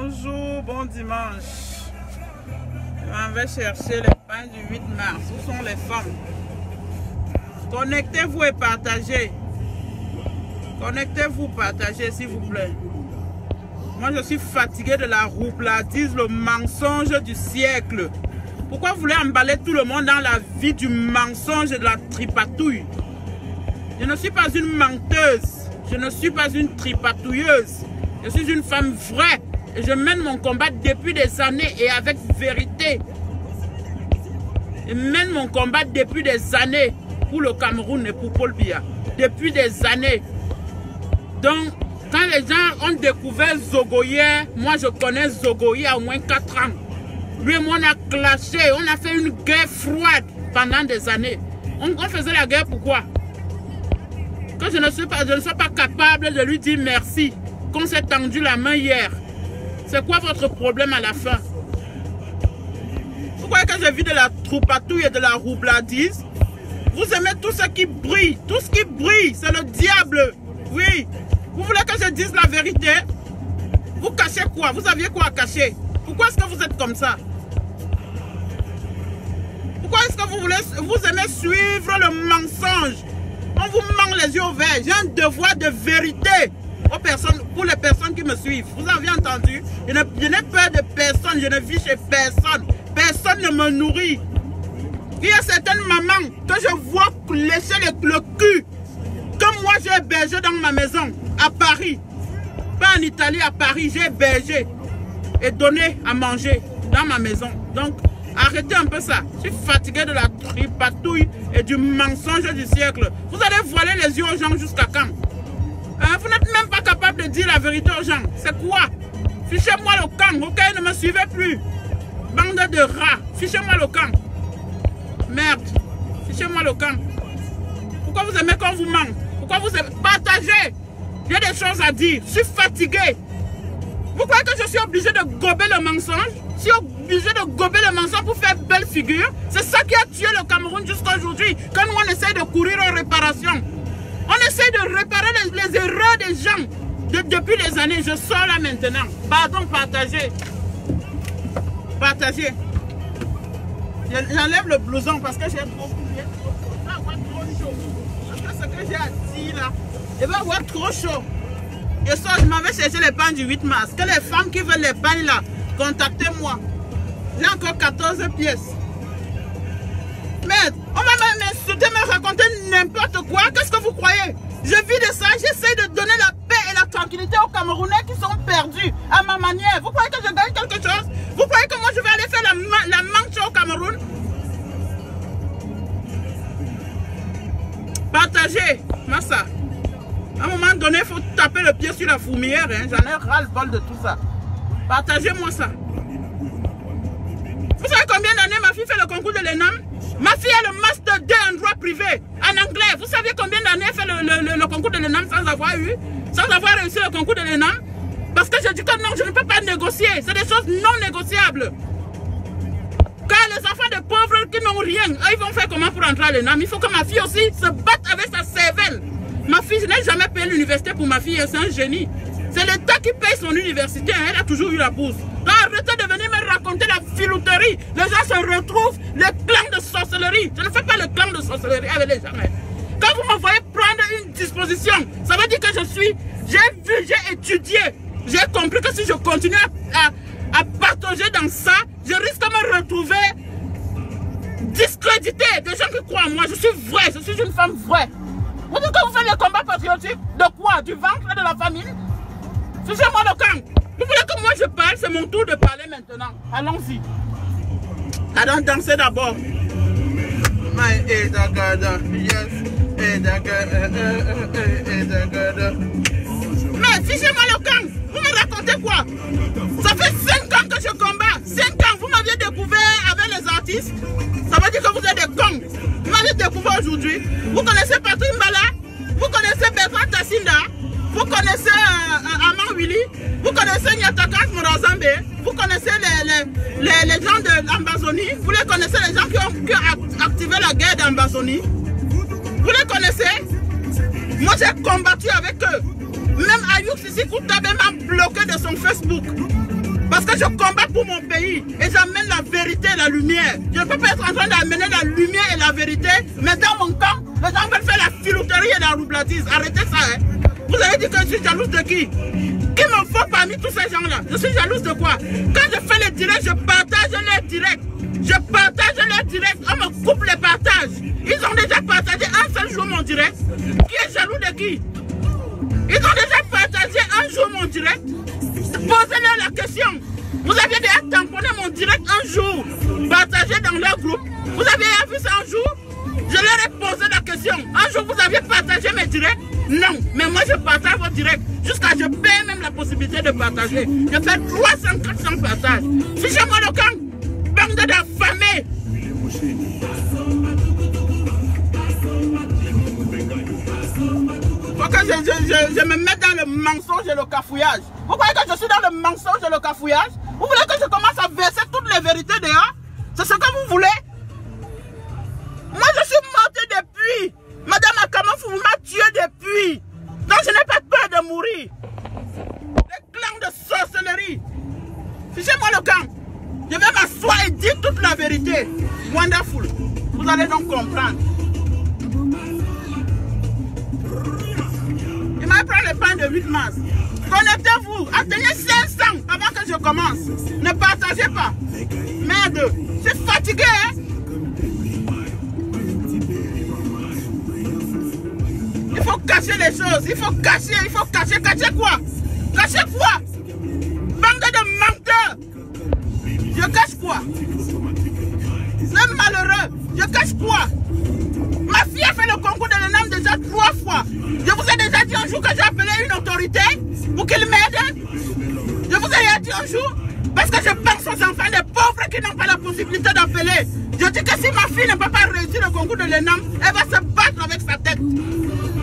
Bonjour, bon dimanche. On va chercher les pains du 8 mars. Où sont les femmes? Connectez-vous et partagez. Connectez-vous, partagez s'il vous plaît. Moi je suis fatigué de la roublardise, le mensonge du siècle. Pourquoi vous voulez emballer tout le monde dans la vie du mensonge et de la tripatouille? Je ne suis pas une menteuse. Je ne suis pas une tripatouilleuse. Je suis une femme vraie. Et je mène mon combat depuis des années et avec vérité. Je mène mon combat depuis des années pour le Cameroun et pour Paul Biya. Depuis des années. Donc, quand les gens ont découvert Zogoye, moi je connais Zogoye à au moins 4 ans. Lui et moi on a clashé, on a fait une guerre froide pendant des années. On faisait la guerre pourquoi? Que je ne sois pas capable de lui dire merci. Qu'on s'est tendu la main hier. C'est quoi votre problème à la fin? Vous croyez que je vis de la troupatouille et de la roublardise? Vous aimez tout ce qui brille. Tout ce qui brille, c'est le diable. Oui. Vous voulez que je dise la vérité? Vous cachez quoi? Vous aviez quoi à cacher? Pourquoi est-ce que vous êtes comme ça? Pourquoi est-ce que vous aimez suivre le mensonge? On vous ment les yeux ouverts. J'ai un devoir de vérité aux personnes, pour les personnes qui me suivent. Vous avez entendu? Je n'ai peur de personne. Je ne vis chez personne. Personne ne me nourrit. Il y a certaines mamans que je vois lécher le cul. Comme moi j'ai hébergé dans ma maison à Paris. Pas en Italie, à Paris. J'ai hébergé et donné à manger dans ma maison. Donc arrêtez un peu ça. Je suis fatigué de la tripatouille et du mensonge du siècle. Vous allez voiler les yeux aux gens jusqu'à quand? Vous n'êtes même pas capable de dire la vérité aux gens. C'est quoi? Fichez-moi le camp, ok? Ne me suivez plus. Bande de rats. Fichez-moi le camp. Merde. Fichez-moi le camp. Pourquoi vous aimez qu'on vous ment? Pourquoi vous aimez? Partagez. J'ai des choses à dire. Je suis fatigué. Vous croyez que je suis obligé de gober le mensonge? Je suis obligé de gober le mensonge pour faire belle figure. C'est ça qui a tué le Cameroun jusqu'à aujourd'hui. Quand nous on essaie de courir en réparation. On essaie de réparer les erreurs des gens depuis des années. Je sors là maintenant. Pardon, partagez. Partagez. J'enlève le blouson parce que j'ai trop chaud. Parce que ce que j'ai à dire là, il va avoir trop chaud. Je sors, je m'en vais chercher les pains du 8 mars. Que les femmes qui veulent les pains là, contactez-moi. J'ai encore 14 pièces. Merde, on va m'insulter, me raconter n'importe quoi. Qu'est-ce que vous croyez? Je vis de ça, j'essaie de donner la paix et la tranquillité aux Camerounais qui sont perdus à ma manière. Vous croyez que je gagne quelque chose? Vous croyez que moi je vais aller faire la manche au Cameroun? Partagez, Massa. À un moment donné, il faut taper le pied sur la fourmilière. Hein. J'en ai ras-le-bol de tout ça. Partagez-moi ça. Vous savez combien d'années ma fille fait le concours de l'ENAM? Ma fille a le Master 2 en droit privé, en anglais. Vous savez combien d'années elle fait le concours de l'ENAM sans avoir réussi le concours de l'ENAM? Parce que je dis que non, je ne peux pas négocier. C'est des choses non négociables. Quand les enfants de pauvres qui n'ont rien, eux, ils vont faire comment pour entrer à l'ENAM? Il faut que ma fille aussi se batte avec sa cervelle. Ma fille, je n'ai jamais payé l'université pour ma fille, c'est un génie. C'est l'État qui paye son université, hein, elle a toujours eu la bourse. Donc arrêtez de venir me raconter la filouterie. Les gens se retrouvent, les clans de sorcellerie. Je ne fais pas le clan de sorcellerie avec les gens. Hein. Quand vous me voyez prendre une disposition, ça veut dire que j'ai vu, j'ai étudié. J'ai compris que si je continue à partager dans ça, je risque de me retrouver discrédité. Des gens qui croient en moi, je suis vraie, je suis une femme vraie. Vous dites que vous faites les combats patriotiques? De quoi? Du ventre et de la famille? Fichez-moi le camp. Vous voulez que moi je parle? C'est mon tour de parler maintenant. Allons-y. Allons danser d'abord. My yes. Mais fichez-moi le camp. Vous me racontez quoi? Ça fait 5 ans que je combats. 5 ans. Vous m'aviez découvert avec les artistes. Ça veut dire que vous êtes des cons. Vous m'avez découvert aujourd'hui. Vous connaissez Patrick Mbala? Vous connaissez Bertrand Tassinda? Vous connaissez Aman Willy? Vous connaissez Nyatakas Morazambe? Vous connaissez les gens de l'Ambazonie? Vous les connaissez, les gens qui ont activé la guerre d'Ambazonie? Vous les connaissez? Moi j'ai combattu avec eux. Même Ayoub Sissi Koutabe m'a bloqué de son Facebook. Parce que je combats pour mon pays et j'amène la vérité et la lumière. Je ne peux pas être en train d'amener la lumière et la vérité, mais dans mon camp, les gens veulent faire la filouterie et la roublatise. Arrêtez ça, hein. Vous avez dit que je suis jalouse de qui? Qui me faut parmi tous ces gens-là? Je suis jalouse de quoi? Quand je fais les directs, je partage les directs. Je partage les directs. On me coupe les partages. Ils ont déjà partagé un seul jour mon direct. Qui est jaloux de qui? Ils ont déjà partagé un jour mon direct. Posez-leur la question. Vous aviez déjà tamponné mon direct un jour, partagé dans leur groupe. Vous avez vu ça un jour? Je leur ai posé la question. Un jour, vous aviez partagé mes directs? Non, mais moi je partage vos directs. Jusqu'à je paie même la possibilité de partager. Je fais 300-400 partages. Fichez-moi le camp. Bande d'affamés. Faut que je me mette dans le mensonge et le cafouillage. Vous croyez que je suis dans le mensonge et le cafouillage? Vous voulez que je commence à verser toutes les vérités dehors? C'est ce que vous voulez? Moi je suis morte depuis. Madame Akamaf, vous m'a tué depuis. Donc je n'ai pas peur de mourir. Les clans de sorcellerie. Fichez-moi le camp. Je vais m'asseoir et dire toute la vérité. Wonderful. Vous allez donc comprendre. Il m'a pris le pain de 8 mars. Connectez-vous. Atteignez 500 avant que je commence. Ne partagez pas. Merde. Je suis fatigué, hein. Il faut cacher les choses. Il faut cacher. Il faut cacher. Cacher quoi? Cacher quoi? Bande de menteurs. Je cache quoi? C'est malheureux. Je cache quoi? Ma fille a fait le concours de l'ENAM déjà 3 fois. Je vous ai déjà dit un jour que j'ai appelé une autorité pour qu'il m'aide. Je vous ai dit un jour parce que je pense aux enfants des pauvres qui n'ont pas la possibilité d'appeler. Je dis que si ma fille ne peut pas réussir le concours de l'ENAM, elle va se battre avec sa tête.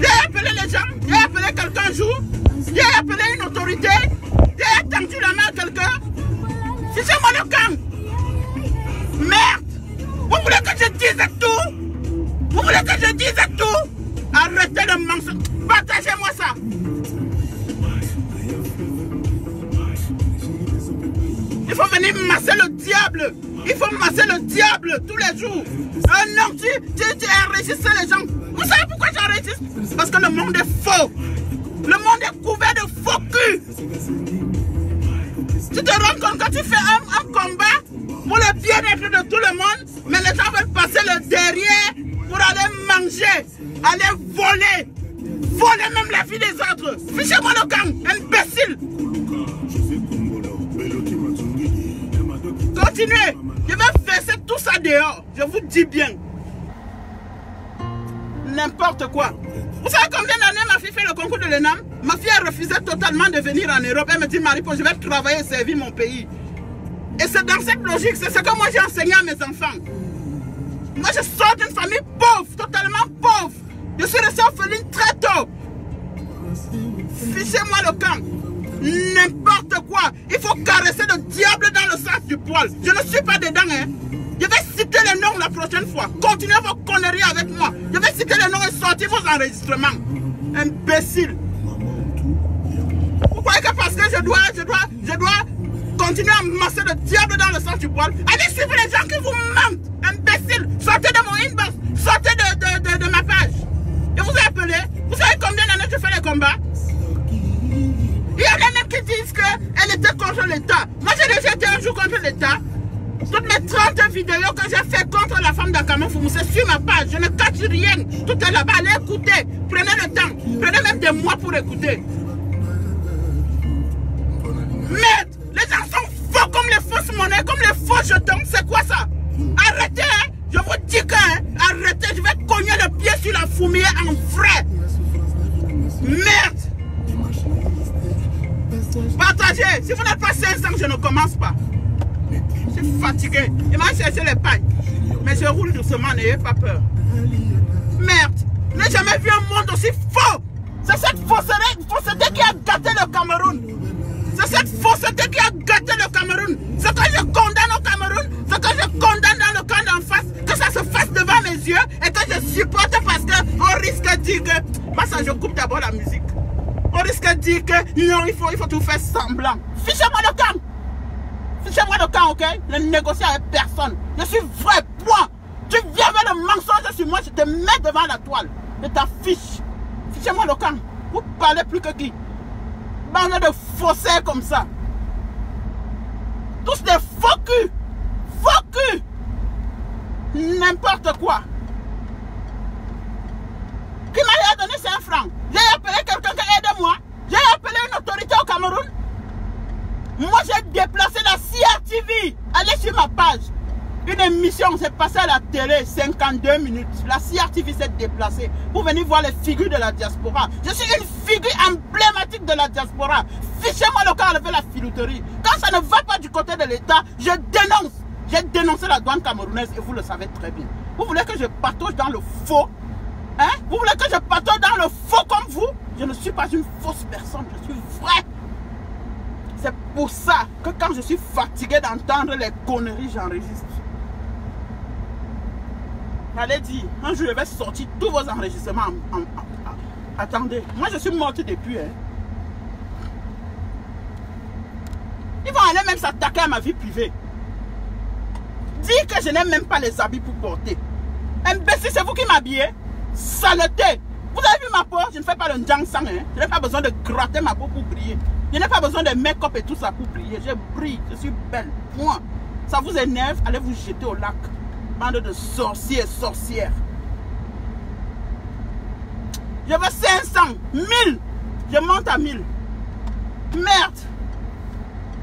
J'ai appelé les gens, j'ai appelé quelqu'un un jour, j'ai appelé une autorité, j'ai tendu la main à quelqu'un. Fichez-moi le camp. Merde. Vous voulez que je dise tout? Vous voulez que je dise tout? Arrêtez de mensonge. Partagez-moi ça. Il faut venir masser le diable. Il faut masser le diable tous les jours. Non, tu enregistres les gens. Vous savez pourquoi j'enregistre? Parce que le monde est faux. Le monde est couvert de faux cul. Tu te rends compte que tu fais un combat pour le bien-être de tout le monde, mais les gens veulent passer le derrière pour aller manger, aller voler. Voler même la vie des autres. Fichez-moi le camp, imbécile. Continuez. Je vais verser tout ça dehors. Je vous dis bien. N'importe quoi. Vous savez combien d'années ma fille fait le concours de l'ENAM? Ma fille a refusé totalement de venir en Europe. Elle me dit, Marie, je vais travailler et servir mon pays. Et c'est dans cette logique, c'est ce que moi j'ai enseigné à mes enfants. Moi je sors d'une famille pauvre, totalement pauvre. Je suis restée orpheline très tôt. Fichez-moi le camp. N'importe quoi. Il faut caresser le diable dans le sens du poil. Je ne suis pas dedans, hein. Je vais citer les noms la prochaine fois. Continuez vos conneries avec moi. Je vais citer les noms et sortir vos enregistrements. Imbécile. Vous croyez que parce que je dois continuer à masser le diable dans le sens du poil? Allez suivre les gens qui vous mentent. Imbécile. Sortez de mon inbox. Sortez de ma page. Je vous ai appelé. Vous savez combien d'années je fais les combats? Il y en a même qui disent qu'elle était contre l'État. Moi j'ai déjà été un jour contre l'État. Toutes mes 30 vidéos que j'ai fait contre la femme d'Akamaf, c'est sur ma page. Je ne cache rien. Tout est là-bas. Allez écouter. Prenez le temps. Prenez même des mois pour écouter. Merde. Les gens sont faux comme les fausses monnaies, comme les faux jetons. C'est quoi ça? Arrêtez, hein. Je vous dis que, hein. Arrêtez. Je vais cogner le pied sur la fourmilière en vrai. Merde. Partagez. Si vous n'êtes pas 500, je ne commence pas. Je suis fatigué. Il m'a cherché les pailles. Mais je roule doucement, n'ayez pas peur. Merde. Je n'ai jamais vu un monde aussi faux. C'est cette fausseté qui a gâté le Cameroun. C'est cette fausseté qui a gâté le Cameroun. Ce que je condamne au Cameroun, ce que je condamne dans le camp d'en face, que ça se fasse devant mes yeux et que je supporte parce qu'on risque de dire que... Moi, ça, je coupe d'abord la musique. On risque de dire que non, il faut tout faire semblant. Fichez-moi le camp. Fichez-moi le camp, ok? Je ne négocie avec personne. Je suis vrai, point. Tu viens avec le mensonge sur moi, je te mets devant la toile. Je t'affiche. Fichez-moi le camp. Vous parlez plus que qui? Bande de faussaires comme ça. Tous des faux culs. Faux culs. N'importe quoi. Qui m'a donné 5 francs? J'ai appelé quelqu'un qui aide moi. J'ai appelé une autorité au Cameroun. Moi, j'ai déplacé la CRTV. Allez sur ma page. Une émission s'est passée à la télé, 52 minutes. La CRTV s'est déplacée pour venir voir les figures de la diaspora. Je suis une figure emblématique de la diaspora. Fichez-moi le cas avec la filouterie. Quand ça ne va pas du côté de l'État, je dénonce. J'ai dénoncé la douane camerounaise et vous le savez très bien. Vous voulez que je patauge dans le faux? Hein? Vous voulez que je patauge dans le faux comme vous? Je ne suis pas une fausse personne, je suis vrai. C'est pour ça que quand je suis fatigué d'entendre les conneries, j'enregistre. Allez dire, un jour je vais sortir tous vos enregistrements. Attendez, moi je suis morte depuis. Hein. Ils vont aller même s'attaquer à ma vie privée. Dire que je n'ai même pas les habits pour porter. Imbécile, c'est vous qui m'habillez. Saleté. Vous avez vu ma peau? Je ne fais pas le njang sang. Hein. Je n'ai pas besoin de gratter ma peau pour briller. Je n'ai pas besoin de make-up et tout ça pour briller. Je brille, je suis belle. Moi, ça vous énerve, allez vous jeter au lac. Bande de sorciers et sorcières. Je veux 500, 1000. Je monte à 1000. Merde.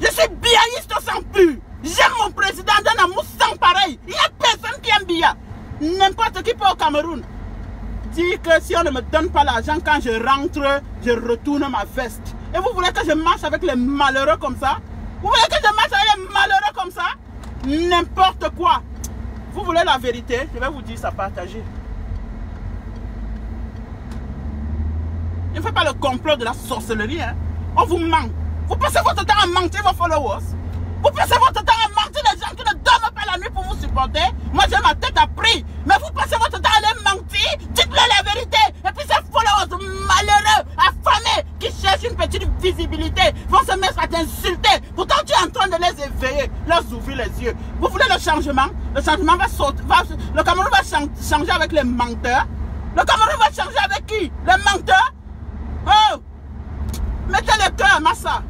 Je suis biaïste sans plus. J'aime mon président d'un amour sans pareil. Il n'y a personne qui aime Biya. N'importe qui peut au Cameroun. Dire que si on ne me donne pas l'argent quand je rentre, je retourne ma veste. Et vous voulez que je marche avec les malheureux comme ça? Vous voulez que je marche avec les malheureux comme ça? N'importe quoi. Vous voulez la vérité? Je vais vous dire ça partager. Je ne fais pas le complot de la sorcellerie. Hein. On vous ment. Vous passez votre temps à mentir vos followers. Vous passez votre temps à mentir les gens qui ne dorment pas la nuit pour vous supporter. Moi j'ai ma tête à prix. Mais vous passez votre temps à les mentir. Dites-leur la vérité. Et puis ces followers malheureux, affamés, qui cherchent une petite visibilité, vont se mettre à t'insulter. Pourtant tu es en train de les éveiller, leur ouvrir les yeux. Vous voulez le changement? Le changement va sortir. Le Cameroun va changer avec les menteurs. Le Cameroun va changer avec qui? Les menteurs? Oh! Mettez le cœur, Massa.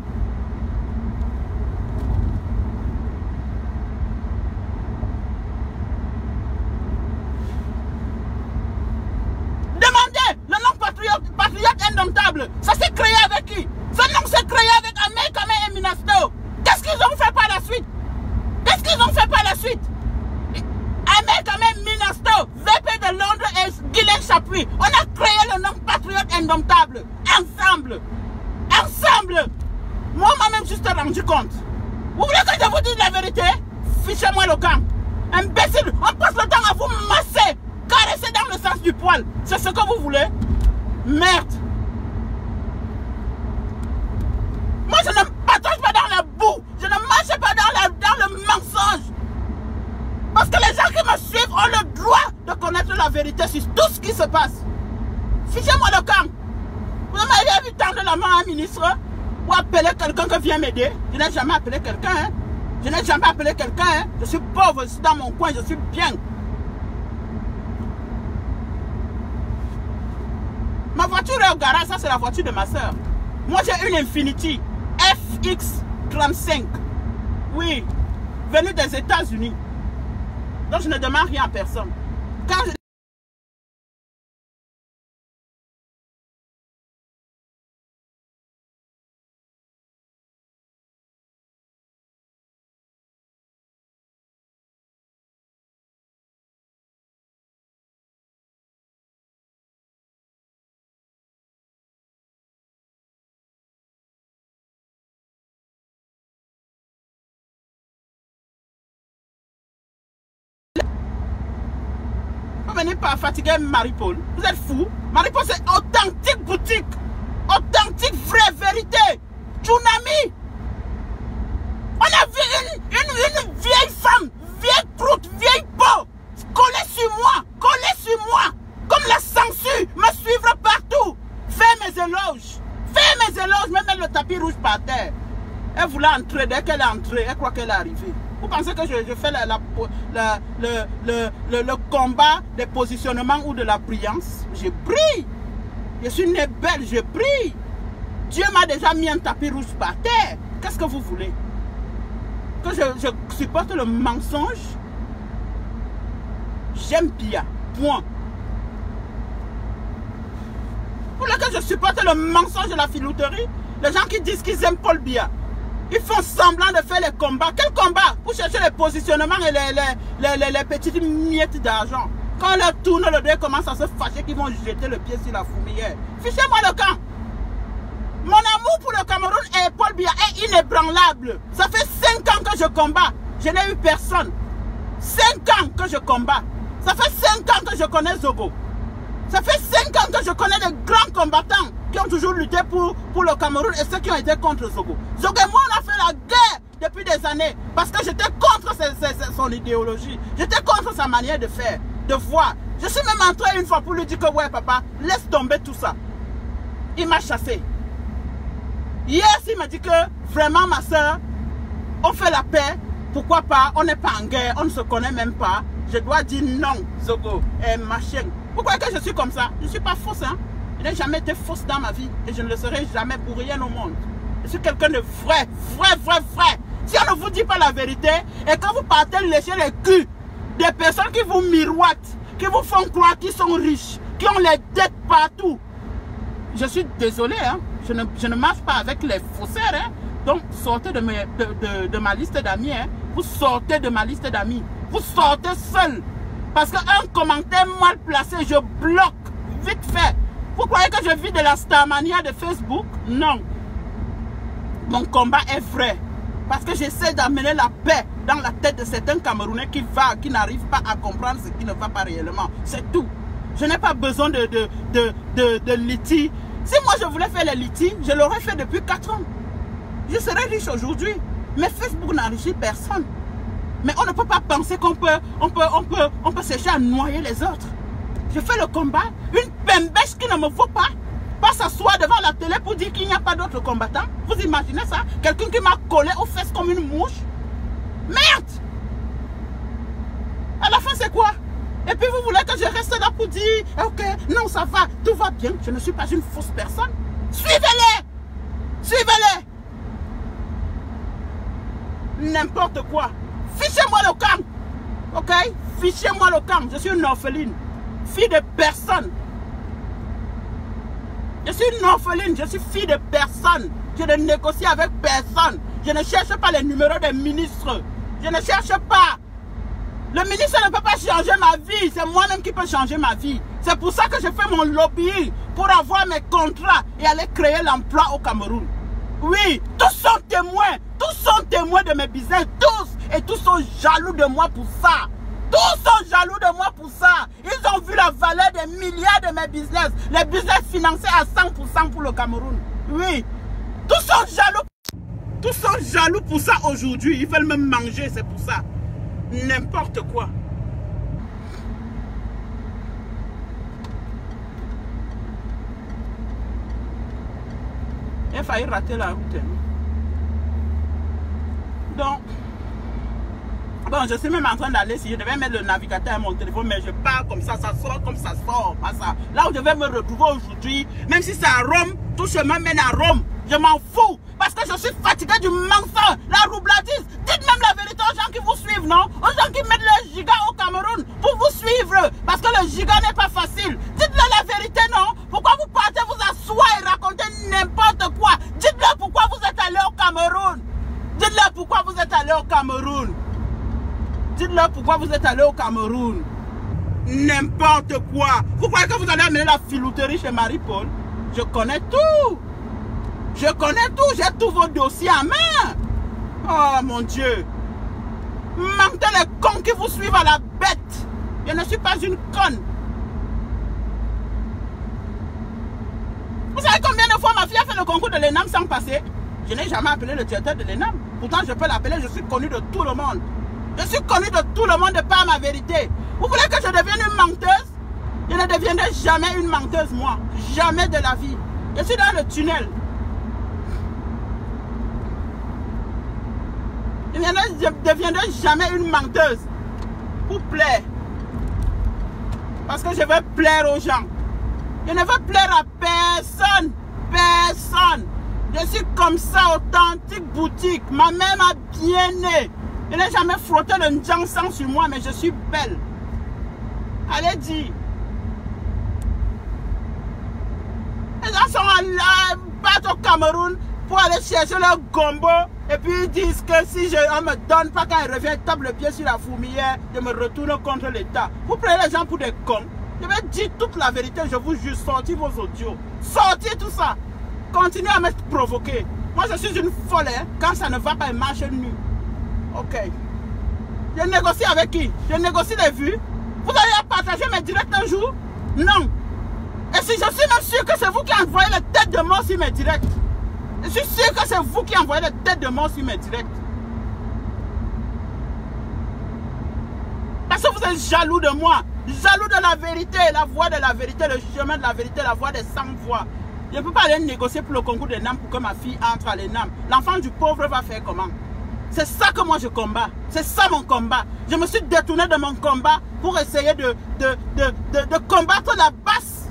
Demandez le nom patriote indomptable. Ça s'est créé avec qui? Ce nom s'est créé avec Ahmed Kame et Minasto. Qu'est-ce qu'ils ont fait par la suite? Qu'est-ce qu'ils ont fait par la suite? Ahmed Kame, Minasto, VP de Londres et Guylaine Chapuis. On a créé le nom patriote indomptable. Ensemble. Ensemble. Moi-même, je t'ai rendu compte. Vous voulez que je vous dise la vérité? Fichez-moi le camp. Imbécile, on passe le temps à vous masser, caresser dans le sens du poil. C'est ce que vous voulez? Merde. Moi, je ne patauge pas dans la boue. Je ne marche pas dans le mensonge. Parce que les gens qui me suivent ont le droit de connaître la vérité sur tout ce qui se passe. Fichez-moi le camp. Vous m'avez vu tendre la main à un ministre ou appeler quelqu'un qui vient m'aider. Je n'ai jamais appelé quelqu'un. Hein. Je n'ai jamais appelé quelqu'un. Hein. Je suis pauvre, je suis dans mon coin, je suis bien. Ma voiture est au garage, ça c'est la voiture de ma soeur. Moi j'ai une Infiniti FX35. Oui, venue des États-Unis. Donc je ne demande rien à personne. Quand je... Venez pas fatiguer Marie-Paul. Vous êtes fous. Marie-Paul c'est authentique boutique. Authentique vraie vérité. Tsunami. On a vu une vieille femme, vieille croûte, vieille peau, collée sur moi, comme la censure, me suivre partout. Fais mes éloges, même mettre le tapis rouge par terre. Elle voulait entrer, dès qu'elle est entrée, elle croit qu'elle est arrivée. Vous pensez que je fais le combat des positionnements ou de la brillance? Je brille. Je suis née belle, je brille. Dieu m'a déjà mis un tapis rouge par terre. Qu'est-ce que vous voulez? Que je supporte le mensonge? J'aime bien. Point. Pour lequel je supporte le mensonge de la filouterie, les gens qui disent qu'ils aiment Paul Biya, ils font semblant de faire les combats. Quel combat? Pour chercher les positionnements et les petites miettes d'argent. Quand leur tourne le dos, commence à se fâcher qu'ils vont jeter le pied sur la fourmilière. Fichez-moi le camp. Mon amour pour le Cameroun et Paul Biya est inébranlable. Ça fait 5 ans que je combats. Je n'ai eu personne. 5 ans que je combats. Ça fait 5 ans que je connais Zogo. Ça fait 5 ans que je connais les grands combattants qui ont toujours lutté pour le Cameroun et ceux qui ont été contre Zogo. Zogo et moi, on a fait la guerre depuis des années parce que j'étais contre son idéologie. J'étais contre sa manière de faire, de voir. Je suis même entré une fois pour lui dire que ouais papa, laisse tomber tout ça. Il m'a chassé. Hier, il m'a dit que vraiment ma soeur, on fait la paix. Pourquoi pas? On n'est pas en guerre, on ne se connaît même pas. Je dois dire non, Zogo, machin. Pourquoi que je suis comme ça? Je ne suis pas fausse, hein? Je n'ai jamais été fausse dans ma vie et je ne le serai jamais pour rien au monde. Je suis quelqu'un de vrai. Si on ne vous dit pas la vérité et quand vous partez lécher les culs des personnes qui vous miroitent, qui vous font croire qu'ils sont riches, qui ont les dettes partout, je suis désolé, hein? Je ne marche pas avec les faussaires, hein? Donc sortez de ma liste d'amis, hein? Vous sortez de ma liste d'amis. Vous sortez seul. Parce qu'un commentaire mal placé, je bloque vite fait. Vous croyez que je vis de la starmania de Facebook? Non. Mon combat est vrai. Parce que j'essaie d'amener la paix dans la tête de certains Camerounais qui n'arrivent pas à comprendre ce qui ne va pas réellement. C'est tout. Je n'ai pas besoin de litiges. Si moi je voulais faire les litiges, je l'aurais fait depuis 4 ans. Je serais riche aujourd'hui. Mais Facebook n'enrichit personne. Mais on ne peut pas penser qu'on peut chercher à noyer les autres. Je fais le combat. Une pembèche qui ne me vaut pas s'asseoir devant la télé pour dire qu'il n'y a pas d'autres combattants. Vous imaginez ça? Quelqu'un qui m'a collé aux fesses comme une mouche. Merde! À la fin, c'est quoi? Et puis vous voulez que je reste là pour dire ok, non, ça va, tout va bien. Je ne suis pas une fausse personne. Suivez-les! Suivez-les! N'importe quoi. Fichez-moi le camp. Ok? Fichez-moi le camp. Je suis une orpheline. Fille de personne. Je suis une orpheline. Je suis fille de personne. Je ne négocie avec personne. Je ne cherche pas les numéros des ministres. Je ne cherche pas. Le ministre ne peut pas changer ma vie. C'est moi-même qui peux changer ma vie. C'est pour ça que je fais mon lobbying. Pour avoir mes contrats et aller créer l'emploi au Cameroun. Oui, tous sont témoins. Tous sont témoins de mes business. Tous. Et tous sont jaloux de moi pour ça. Tous sont jaloux de moi pour ça. Ils ont vu la valeur des milliards de mes business. Les business financés à 100% pour le Cameroun. Oui. Tous sont jaloux. Tous sont jaloux pour ça aujourd'hui. Ils veulent me manger, c'est pour ça. N'importe quoi. Il a failli rater la route. Donc, bon, je suis même en train d'aller, si je devais mettre le navigateur à mon téléphone, mais je pars comme ça sort comme ça sort. Pas ça. Là où je vais me retrouver aujourd'hui, même si c'est à Rome, tout chemin mène à Rome. Je m'en fous. Parce que je suis fatigué du mensonge, la roubladise. Dites même la vérité aux gens qui vous suivent, non? Aux gens qui mettent le giga au Cameroun pour vous suivre. Parce que le giga n'est pas facile. Dites-leur la vérité, non? Pourquoi vous partez vous asseoir et raconter n'importe quoi? Dites-leur pourquoi vous êtes allé au Cameroun. Dites-leur pourquoi vous êtes allé au Cameroun. Dites-leur pourquoi vous êtes allé au Cameroun. N'importe quoi. Vous croyez que vous allez amener la filouterie chez Marie-Paul? Je connais tout. Je connais tout. J'ai tous vos dossiers en main. Oh mon Dieu. Mentez les cons qui vous suivent à la bête. Je ne suis pas une conne. Vous savez combien de fois ma fille a fait le concours de l'ENAM sans passer? Je n'ai jamais appelé le directeur de l'ENAM. Pourtant, je peux l'appeler. Je suis connu de tout le monde. Je suis connu de tout le monde de par ma vérité. Vous voulez que je devienne une menteuse? Je ne deviendrai jamais une menteuse, moi. Jamais de la vie. Je suis dans le tunnel. ne deviendrai jamais une menteuse. Pour plaire. Parce que je veux plaire aux gens. Je ne veux plaire à personne. Personne. Je suis comme ça, authentique boutique. Ma mère m'a bien née. Je n'ai jamais frotté le Njansang sur moi, mais je suis belle. Allez dire. Les gens sont là, partent au Cameroun pour aller chercher leur gombo. Et puis ils disent que si on ne me donne pas, quand ils reviennent, ils tapent le pied sur la fourmilière, je me retourne contre l'État. Vous prenez les gens pour des cons. Je vais dire toute la vérité, je vous jure, sortez vos audios. Sortez tout ça. Continuez à me provoquer. Moi, je suis une folle, hein. Quand ça ne va pas, elle marche nue. Ok. Je négocie avec qui? Je négocie les vues. Vous allez partager mes directs un jour? Non. Et si je suis même sûr que c'est vous qui envoyez les têtes de mort sur mes directs. Je suis sûr que c'est vous qui envoyez les têtes de mort sur mes directs. Parce que vous êtes jaloux de moi. Jaloux de la vérité, la voie de la vérité, le chemin de la vérité, la voie des 100 voix. Je ne peux pas aller négocier pour le concours des NAM pour que ma fille entre à l'ENAM. L'enfant du pauvre va faire comment? C'est ça que moi je combats. C'est ça mon combat. Je me suis détourné de mon combat pour essayer de combattre la basse.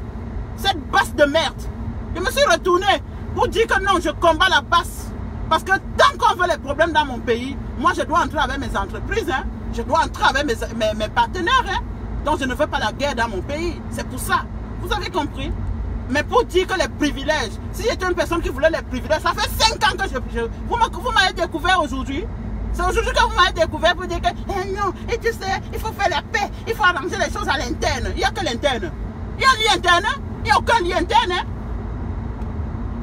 Cette basse de merde. Je me suis retourné pour dire que non, je combats la basse. Parce que tant qu'on veut les problèmes dans mon pays, moi je dois entrer avec mes entreprises. Hein. Je dois entrer avec mes partenaires. Hein. Donc je ne veux pas la guerre dans mon pays. C'est pour ça. Vous avez compris? Mais pour dire que les privilèges, si j'étais une personne qui voulait les privilèges, ça fait 5 ans que vous m'avez découvert aujourd'hui. C'est aujourd'hui que vous m'avez découvert pour dire que non, et tu sais, il faut faire la paix, il faut arranger les choses à l'interne. Il n'y a que l'interne. Il y a un lien interne, il n'y a aucun lien interne. Hein?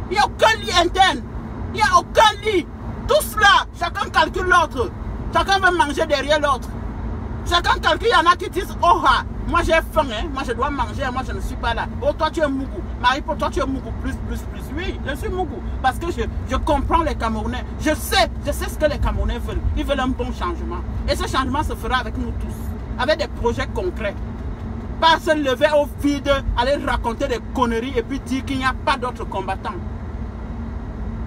Il n'y a aucun lien interne. Il n'y a aucun lit. Tout cela, chacun calcule l'autre. Chacun veut manger derrière l'autre. Chacun calcule, il y en a qui disent, oh ah, moi j'ai faim, hein? Moi je dois manger, moi je ne suis pas là. Oh toi tu es Mougou. Marie, pour toi tu es Mougou, plus. Oui, je suis Mougou. Parce que je comprends les Camerounais. Je sais ce que les Camerounais veulent. Ils veulent un bon changement. Et ce changement se fera avec nous tous. Avec des projets concrets. Pas se lever au vide, aller raconter des conneries et puis dire qu'il n'y a pas d'autres combattants.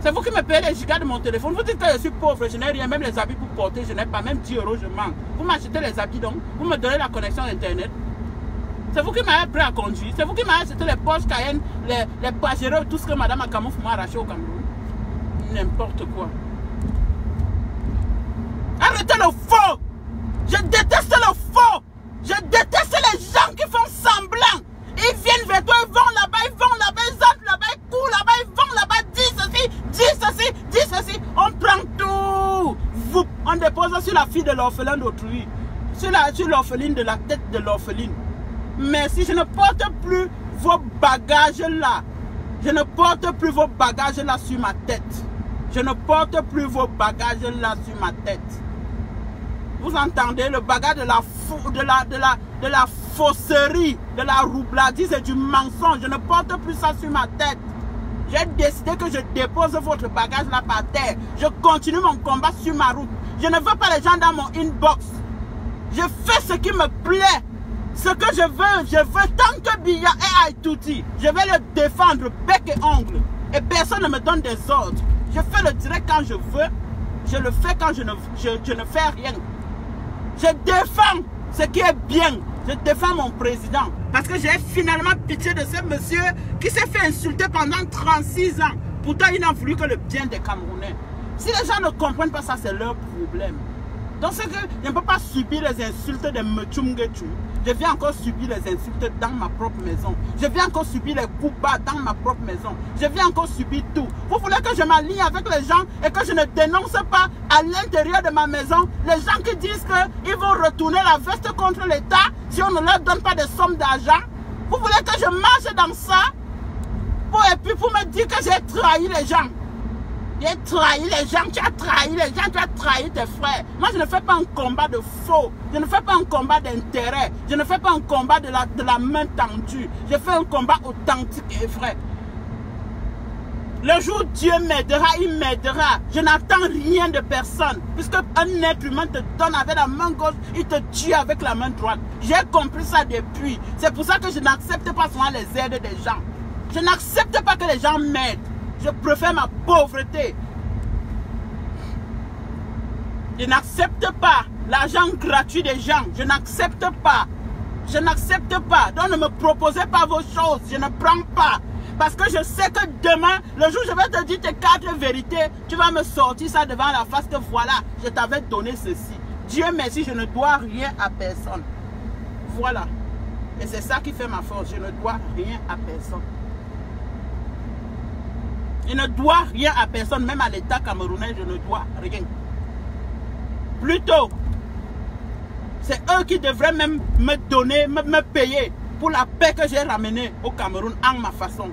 C'est vous qui me payez les gigas de mon téléphone. Vous dites que je suis pauvre, je n'ai rien, même les habits pour porter, je n'ai pas, même 10 €, je manque. Vous m'achetez les habits donc, vous me donnez la connexion Internet. C'est vous qui m'avez appris à conduire. C'est vous qui m'avez acheté les Porsche Cayenne, les Pajero, tout ce que Madame Akamouf m'a arraché au Cameroun. N'importe quoi. Arrêtez le faux. Je déteste le faux. Je déteste les gens qui font semblant. Ils viennent vers toi, ils vont là-bas, ils entrent là-bas, ils courent là-bas, ils vont là-bas, dis ceci. On prend tout. Vous, on dépose sur la fille de l'orphelin d'autrui. Sur l'orpheline de la tête de l'orpheline. Mais si je ne porte plus vos bagages là, je ne porte plus vos bagages là sur ma tête. Je ne porte plus vos bagages là sur ma tête. Vous entendez le bagage de la fausserie, de la roubladise et du mensonge. Je ne porte plus ça sur ma tête. J'ai décidé que je dépose votre bagage là par terre. Je continue mon combat sur ma route. Je ne veux pas les gens dans mon inbox. Je fais ce qui me plaît. Ce que je veux tant que Biya est Aïtouti, je vais le défendre bec et ongle. Et personne ne me donne des ordres. Je fais le direct quand je veux. Je le fais quand je ne fais rien. Je défends ce qui est bien. Je défends mon président. Parce que j'ai finalement pitié de ce monsieur qui s'est fait insulter pendant 36 ans. Pourtant, il n'a voulu que le bien des Camerounais. Si les gens ne comprennent pas ça, c'est leur problème. Donc, c'est que je ne peux pas subir les insultes de Mechumgechu. Je viens encore subir les insultes dans ma propre maison. Je viens encore subir les coups bas dans ma propre maison. Je viens encore subir tout. Vous voulez que je m'aligne avec les gens et que je ne dénonce pas à l'intérieur de ma maison les gens qui disent qu'ils vont retourner la veste contre l'État si on ne leur donne pas des sommes d'argent? Vous voulez que je marche dans ça et puis pour me dire que j'ai trahi les gens? J'ai trahi les gens, tu as trahi les gens, tu as trahi tes frères. Moi, je ne fais pas un combat de faux. Je ne fais pas un combat d'intérêt. Je ne fais pas un combat de la main tendue. Je fais un combat authentique et vrai. Le jour où Dieu m'aidera, il m'aidera. Je n'attends rien de personne. Puisque un être humain te donne avec la main gauche, il te tue avec la main droite. J'ai compris ça depuis. C'est pour ça que je n'accepte pas souvent les aides des gens. Je n'accepte pas que les gens m'aident. Je préfère ma pauvreté. Je n'accepte pas l'argent gratuit des gens. Je n'accepte pas. Je n'accepte pas. Donc ne me proposez pas vos choses. Je ne prends pas. Parce que je sais que demain, le jour où je vais te dire tes 4 vérités, tu vas me sortir ça devant la face que voilà, je t'avais donné ceci. Dieu merci, je ne dois rien à personne. Voilà. Et c'est ça qui fait ma force. Je ne dois rien à personne. Je ne dois rien à personne. Même à l'État camerounais, je ne dois rien. Plutôt, c'est eux qui devraient même me donner, me payer pour la paix que j'ai ramenée au Cameroun en ma façon.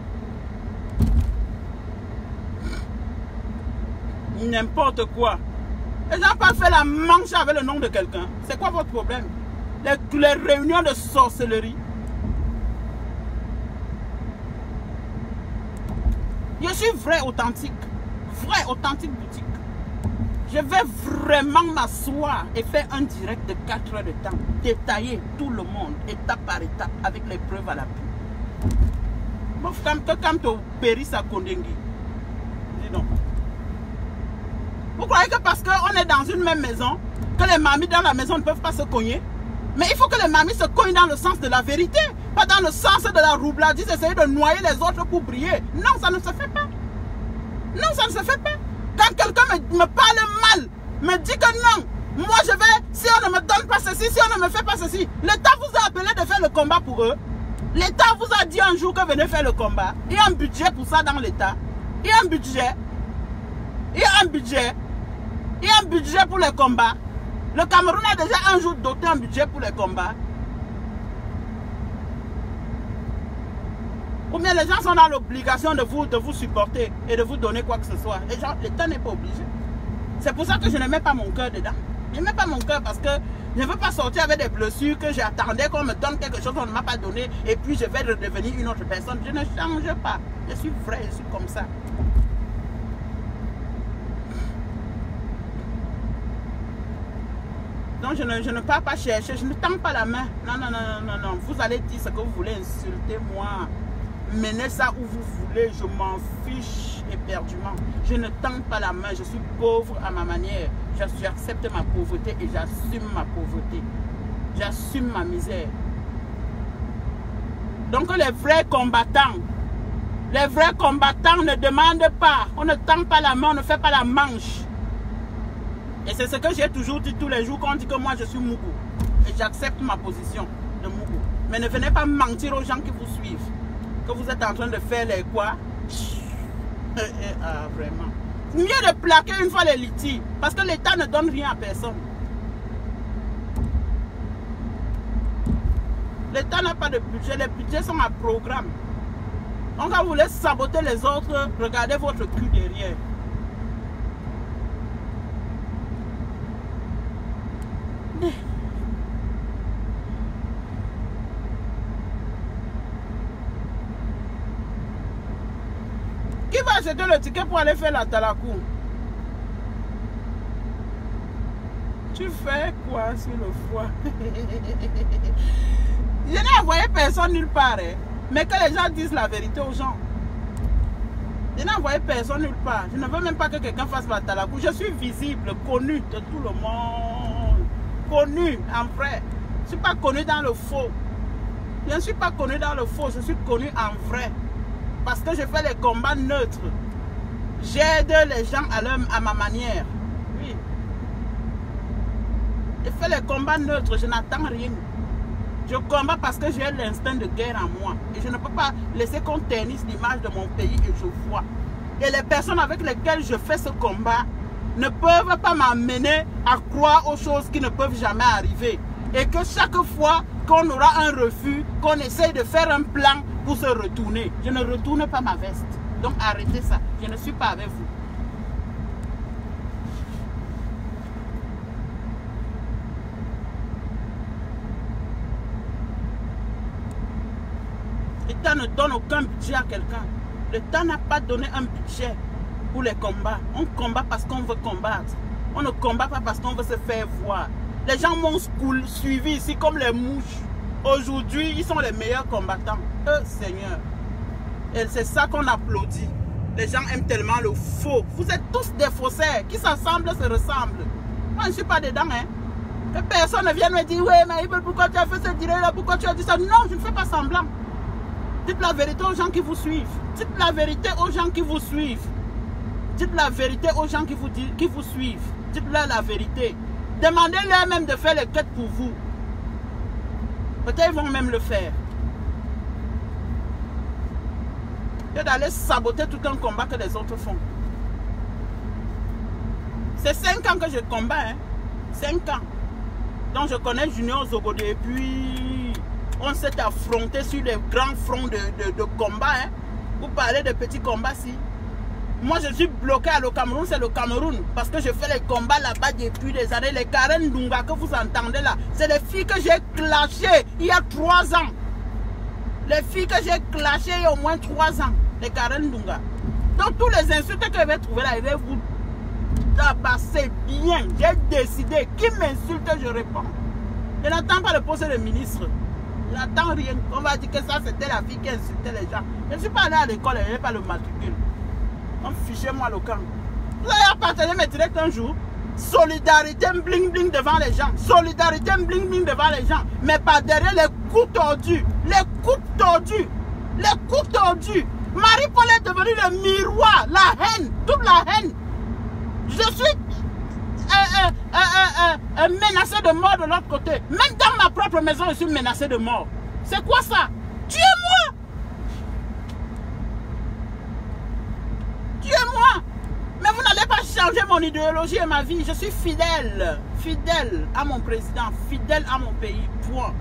N'importe quoi. Les gens pas fait la manche avec le nom de quelqu'un. C'est quoi votre problème? Les réunions de sorcellerie. Je suis vrai authentique boutique. Je vais vraiment m'asseoir et faire un direct de 4 heures de temps. Détailler tout le monde, étape par étape, avec les preuves à l'appui. Bon, quand tu péris à Kondengi, dis donc. Vous croyez que parce qu'on est dans une même maison, que les mamies dans la maison ne peuvent pas se cogner? Mais il faut que les mamies se cognent dans le sens de la vérité, pas dans le sens de la roubladise, essayer de noyer les autres pour briller. Non, ça ne se fait pas. Non, ça ne se fait pas. Quand quelqu'un me parle mal, me dit que non, moi je vais, si on ne me donne pas ceci, si on ne me fait pas ceci, l'État vous a appelé de faire le combat pour eux. L'État vous a dit un jour que venez faire le combat. Il y a un budget pour ça dans l'État. Il y a un budget. Il y a un budget. Il y a un budget pour les combats. Le Cameroun a déjà un jour doté un budget pour les combats. Ou bien les gens sont dans l'obligation de vous supporter et de vous donner quoi que ce soit. L'État n'est pas obligé. C'est pour ça que je ne mets pas mon cœur dedans. Je ne mets pas mon cœur parce que je ne veux pas sortir avec des blessures que j'attendais qu'on me donne quelque chose qu'on ne m'a pas donné et puis je vais redevenir une autre personne. Je ne change pas. Je suis vrai, je suis comme ça. Donc je ne pars pas chercher, je ne tends pas la main. Non, non, non, non, non. Vous allez dire ce que vous voulez, insulter moi. Menez ça où vous voulez, je m'en fiche éperdument. Je ne tends pas la main, je suis pauvre à ma manière. J'accepte ma pauvreté et j'assume ma pauvreté. J'assume ma misère. Donc les vrais combattants ne demandent pas. On ne tend pas la main, on ne fait pas la manche. Et c'est ce que j'ai toujours dit tous les jours quand on dit que moi je suis Mougou. Et j'accepte ma position de Mougou. Mais ne venez pas mentir aux gens qui vous suivent. Que vous êtes en train de faire les quoi. Ah, vraiment. Mieux de plaquer une fois les litiges. Parce que l'État ne donne rien à personne. L'État n'a pas de budget. Les budgets sont à programme. Donc quand vous voulez saboter les autres, regardez votre cul derrière. Qui va acheter le ticket pour aller faire la Talakou? Tu fais quoi sur le foie? Je n'ai envoyé personne nulle part, hein, mais que les gens disent la vérité aux gens. Je n'ai envoyé personne nulle part. Je ne veux même pas que quelqu'un fasse la Talakou. Je suis visible, connu de tout le monde. Connu en vrai. Je ne suis pas connu dans le faux. Je ne suis pas connu dans le faux, je suis connu en vrai. Parce que je fais les combats neutres. J'aide les gens à ma manière. Oui. Je fais les combats neutres, je n'attends rien. Je combats parce que j'ai l'instinct de guerre en moi. Et je ne peux pas laisser qu'on ternisse l'image de mon pays et je vois. Et les personnes avec lesquelles je fais ce combat ne peuvent pas m'amener à croire aux choses qui ne peuvent jamais arriver. Et que chaque fois qu'on aura un refus, qu'on essaye de faire un plan pour se retourner. Je ne retourne pas ma veste. Donc arrêtez ça. Je ne suis pas avec vous. L'État ne donne aucun budget à quelqu'un. L'État n'a pas donné un budget pour les combats. On combat parce qu'on veut combattre. On ne combat pas parce qu'on veut se faire voir. Les gens m'ont suivi ici comme les mouches. Aujourd'hui, ils sont les meilleurs combattants. Seigneur. Et c'est ça qu'on applaudit. Les gens aiment tellement le faux. Vous êtes tous des faussaires. Qui s'assemblent se ressemblent. Moi, je ne suis pas dedans. Hein. Que personne ne vienne me dire, oui, mais pourquoi tu as fait ce dîner-là? Pourquoi tu as dit ça? Non, je ne fais pas semblant. Dites la vérité aux gens qui vous suivent. Dites la vérité aux gens qui vous suivent. Dites la vérité aux gens qui vous suivent. Dites-leur la vérité. Demandez-leur même de faire les quêtes pour vous. Peut-être ils vont même le faire. Que d'aller saboter tout un combat que les autres font. C'est 5 ans que je combats. Hein. 5 ans. Donc je connais Junior Zogodé. Et puis on s'est affronté sur les grands fronts de combat. Hein. Vous parlez de petits combats si. Moi je suis bloqué à le Cameroun, c'est le Cameroun. Parce que je fais les combats là-bas depuis des années. Les Karen Dunga que vous entendez là, c'est les filles que j'ai clashées il y a 3 ans. Les filles que j'ai clashées il y a au moins 3 ans. Les Karen Dunga. Donc tous les insultes que je vais trouver là, je vais vous tabasser bien. J'ai décidé. Qui m'insulte, je réponds. Je n'attends pas le poste de ministre. Je n'attends rien. On va dire que ça c'était la fille qui insultait les gens. Je ne suis pas allé à l'école et je n'ai pas le matricule. On fichait moi le camp. Vous allez appartenir mes directs un jour. Solidarité bling bling devant les gens. Solidarité bling bling devant les gens. Mais pas derrière les coups tordus. Les coups tordus. Les coups tordus. Marie-Paul est devenue le miroir. La haine. Toute la haine. Je suis menacé de mort de l'autre côté. Même dans ma propre maison, je suis menacé de mort. C'est quoi ça? Tuez-moi! Tuez-moi! Mais vous n'allez pas changer mon idéologie et ma vie. Je suis fidèle. Fidèle à mon président. Fidèle à mon pays. Point.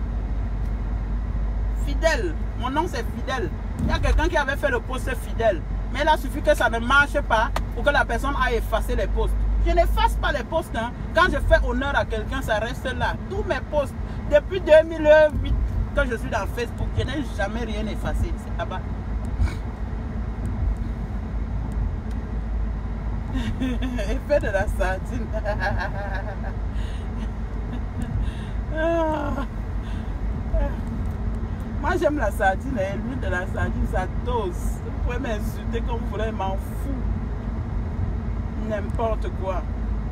Fidèle. Mon nom c'est Fidèle. Il y a quelqu'un qui avait fait le poste Fidèle. Mais là, il suffit que ça ne marche pas pour que la personne aille effacer les postes. Je n'efface pas les postes. Hein. Quand je fais honneur à quelqu'un, ça reste là. Tous mes postes, depuis 2008 que je suis dans Facebook, je n'ai jamais rien effacé. C'est là-bas. Effet de la sardine. Moi j'aime la sardine et l'huile de la sardine ça dose. Vous pouvez m'insulter comme vous voulez, m'en fous. N'importe quoi.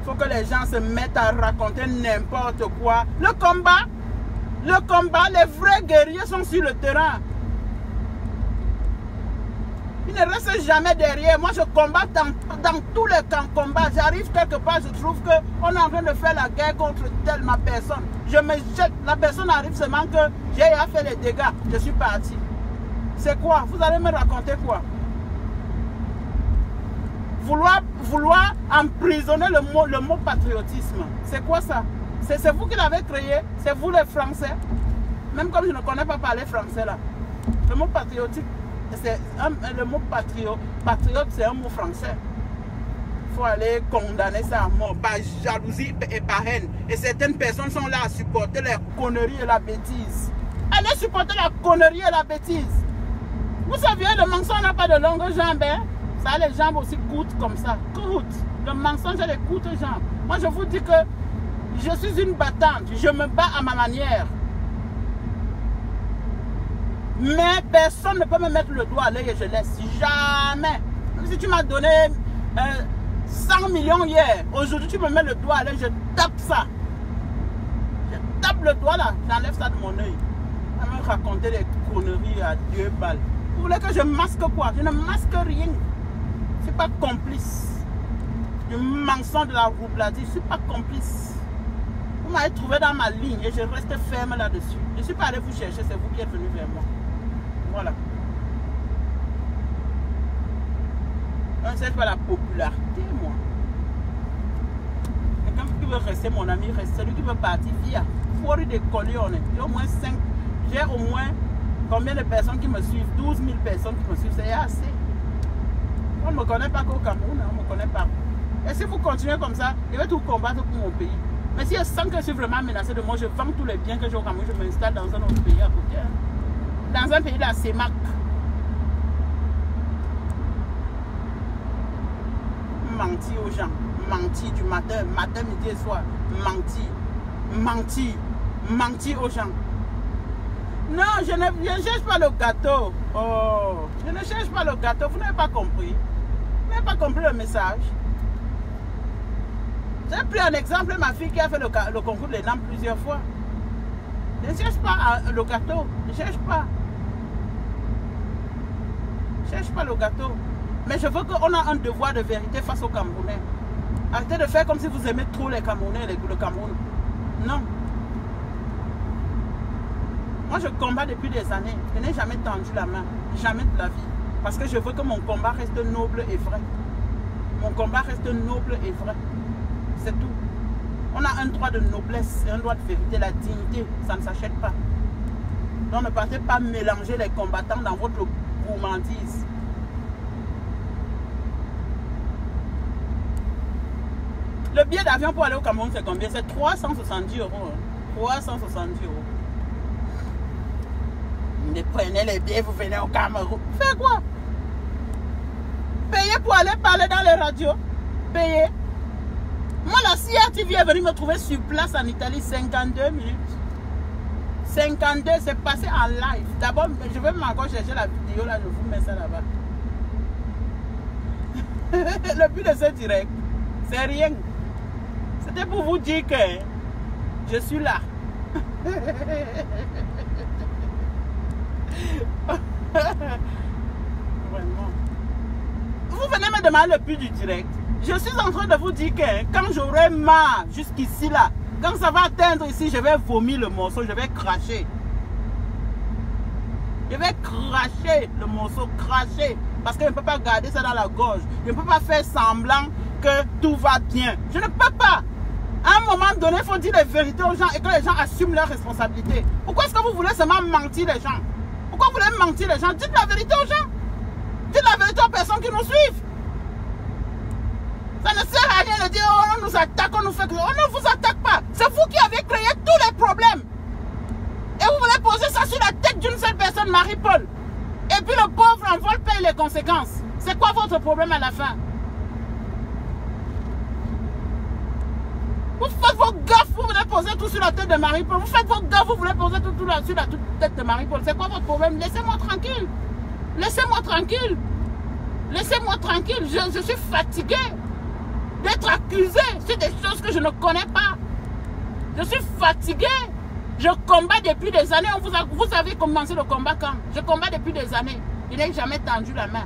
Il faut que les gens se mettent à raconter n'importe quoi. Le combat, les vrais guerriers sont sur le terrain. Ils ne restent jamais derrière. Moi je combats dans tous les camps de combat. J'arrive quelque part, je trouve qu'on est en train de faire la guerre contre telle ma personne. Je me jette, la personne arrive seulement que j'ai fait les dégâts. Je suis parti. C'est quoi? Vous allez me raconter quoi? Vouloir emprisonner le mot patriotisme. C'est quoi ça? C'est vous qui l'avez créé. C'est vous les Français. Même comme je ne connais pas parler français là. Le mot patriotique. Le mot patriote, c'est un mot français. Il faut aller condamner ça à mort par jalousie et par haine. Et certaines personnes sont là à supporter les conneries et la bêtise. Allez supporter la connerie et la bêtise. Vous savez, le mensonge n'a pas de longues jambes. Hein? Ça, les jambes aussi coûtent comme ça. Coûtent. Le mensonge a des courtes jambes. Moi, je vous dis que je suis une battante. Je me bats à ma manière. Mais personne ne peut me mettre le doigt à l'œil et je laisse. Jamais. Même si tu m'as donné 100 millions hier, aujourd'hui tu me mets le doigt à l'œil, je tape ça. Je tape le doigt là, j'enlève ça de mon œil. À me raconter des conneries à 2 balles. Vous voulez que je masque quoi? Je ne masque rien. Je ne suis pas complice. Du mensonge de la roubladie, je ne suis pas complice. Vous m'avez trouvé dans ma ligne et je reste ferme là-dessus. Je ne suis pas allé vous chercher, c'est vous qui êtes venu vers moi. Voilà. Je ne cherche pas la popularité, moi. Quelqu'un qui veut rester mon ami, reste. Celui qui veut partir, via. Fuori de coglione. J'ai au moins 5. J'ai au moins combien de personnes qui me suivent? 12 000 personnes qui me suivent. C'est assez. On ne me connaît pas qu'au Cameroun. On ne me connaît pas. Et si vous continuez comme ça, je vais tout combattre pour mon pays. Mais si je sens que je suis vraiment menacé de moi, je vends tous les biens que j'ai au Cameroun, je m'installe dans un autre pays à côté. Hein. Dans un pays de la CEMAC. Mentir aux gens. Mentir du matin, midi et soir. Mentir aux gens. Non, je ne cherche pas le gâteau. Oh, je ne cherche pas le gâteau. Vous n'avez pas compris. Vous n'avez pas compris le message. J'ai pris un exemple, ma fille qui a fait le concours de l'ENAM plusieurs fois. Ne cherche pas le gâteau. Ne cherche pas. Ne cherche pas le gâteau. Mais je veux qu'on a un devoir de vérité face aux Camerounais. Arrêtez de faire comme si vous aimez trop les Camerounais, le Cameroun. Non. Moi, je combats depuis des années. Je n'ai jamais tendu la main. Jamais de la vie. Parce que je veux que mon combat reste noble et vrai. Mon combat reste noble et vrai. C'est tout. On a un droit de noblesse et un droit de vérité. La dignité, ça ne s'achète pas. Donc ne partez pas mélanger les combattants dans votre gourmandise. Le billet d'avion pour aller au Cameroun, c'est combien? C'est 370 €. 370 €. Vous prenez les billets, vous venez au Cameroun. Faites quoi? Payez pour aller parler dans les radios. Payez. Moi, la CRTV est venue me trouver sur place en Italie 52 minutes. 52, c'est passé en live. D'abord, je vais encore chercher la vidéo, là, je vous mets ça là-bas. Le but de ce direct, c'est rien. C'était pour vous dire que je suis là. Vraiment. Vous venez me demander le but du direct. Je suis en train de vous dire que quand j'aurai marre jusqu'ici là, quand ça va atteindre ici, je vais vomir le morceau, je vais cracher. Je vais cracher le morceau, cracher. Parce que je ne peux pas garder ça dans la gorge. Je ne peux pas faire semblant que tout va bien. Je ne peux pas. À un moment donné, il faut dire les vérités aux gens et que les gens assument leurs responsabilités. Pourquoi est-ce que vous voulez seulement mentir les gens? Pourquoi vous voulez mentir les gens? Dites la vérité aux gens. Dites la vérité aux personnes qui nous suivent. Ça ne sert à rien de dire oh, on nous attaque, on nous fait que... On ne vous attaque pas. C'est vous qui avez créé tous les problèmes. Et vous voulez poser ça sur la tête d'une seule personne, Marie-Paul. Et puis le pauvre en vol paye les conséquences. C'est quoi votre problème à la fin? Vous faites vos gaffes, vous voulez poser tout sur la tête de Marie-Paul. Vous faites vos gaffes, vous voulez poser tout sur la tête de Marie-Paul. C'est quoi votre problème? Laissez-moi tranquille. Laissez-moi tranquille. Laissez-moi tranquille. Je suis fatigué d'être accusé sur des choses que je ne connais pas. Je suis fatigué. Je combats depuis des années. Vous avez commencé le combat quand? Je combats depuis des années. Je n'ai jamais tendu la main.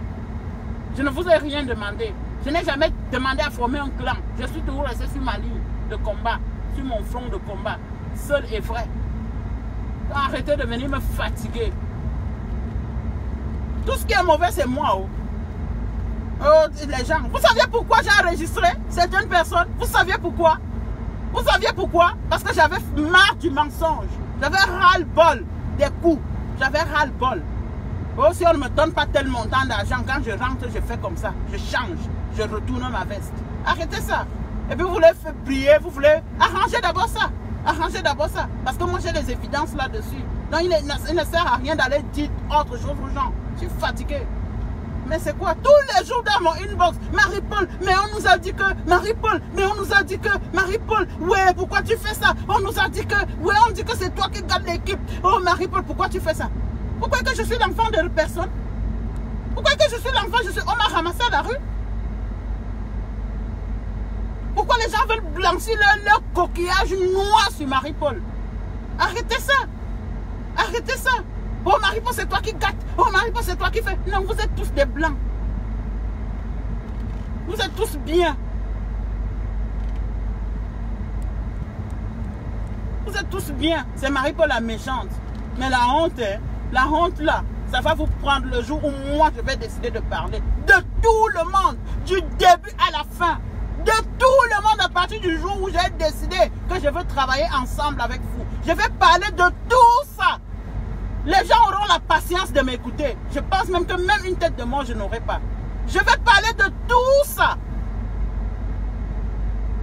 Je ne vous ai rien demandé. Je n'ai jamais demandé à former un clan. Je suis toujours resté sur ma ligne de combat, sur mon front de combat, seul et vrai. Arrêtez de venir me fatiguer. Tout ce qui est mauvais, c'est moi. Oh. Oh, les gens, vous saviez pourquoi j'ai enregistré certaines personnes? Vous saviez pourquoi? Vous saviez pourquoi? Parce que j'avais marre du mensonge. J'avais ras-le-bol des coups. J'avais ras-le-bol. Oh, si on ne me donne pas tel montant d'argent, quand je rentre, je fais comme ça. Je change. Je retourne ma veste. Arrêtez ça. Et puis vous voulez faire prier, vous voulez arranger d'abord ça. Arranger d'abord ça. Parce que moi j'ai des évidences là-dessus. Donc il ne sert à rien d'aller dire autre chose aux gens. Je suis fatigué. Mais c'est quoi? Tous les jours dans mon inbox, Marie-Paul, mais on nous a dit que, Marie-Paul, mais on nous a dit que, Marie-Paul, ouais, pourquoi tu fais ça? On nous a dit que, ouais, on dit que c'est toi qui gardes l'équipe. Oh Marie-Paul, pourquoi tu fais ça? Pourquoi que je suis l'enfant de personne? Pourquoi que je suis l'enfant, on m'a ramassé à la rue? Pourquoi les gens veulent blanchir leur coquillage noir sur Marie-Paul? Arrêtez ça. Arrêtez ça. Oh Marie-Paul, c'est toi qui gâte. Oh Marie-Paul, c'est toi qui fais. Non, vous êtes tous des blancs. Vous êtes tous bien. Vous êtes tous bien. C'est Marie-Paul la méchante. Mais la honte là, ça va vous prendre le jour où moi je vais décider de parler de tout le monde, du début à la fin. De tout le monde à partir du jour où j'ai décidé que je veux travailler ensemble avec vous. Je vais parler de tout ça. Les gens auront la patience de m'écouter. Je pense même que même une tête de mort, je n'aurai pas. Je vais parler de tout ça.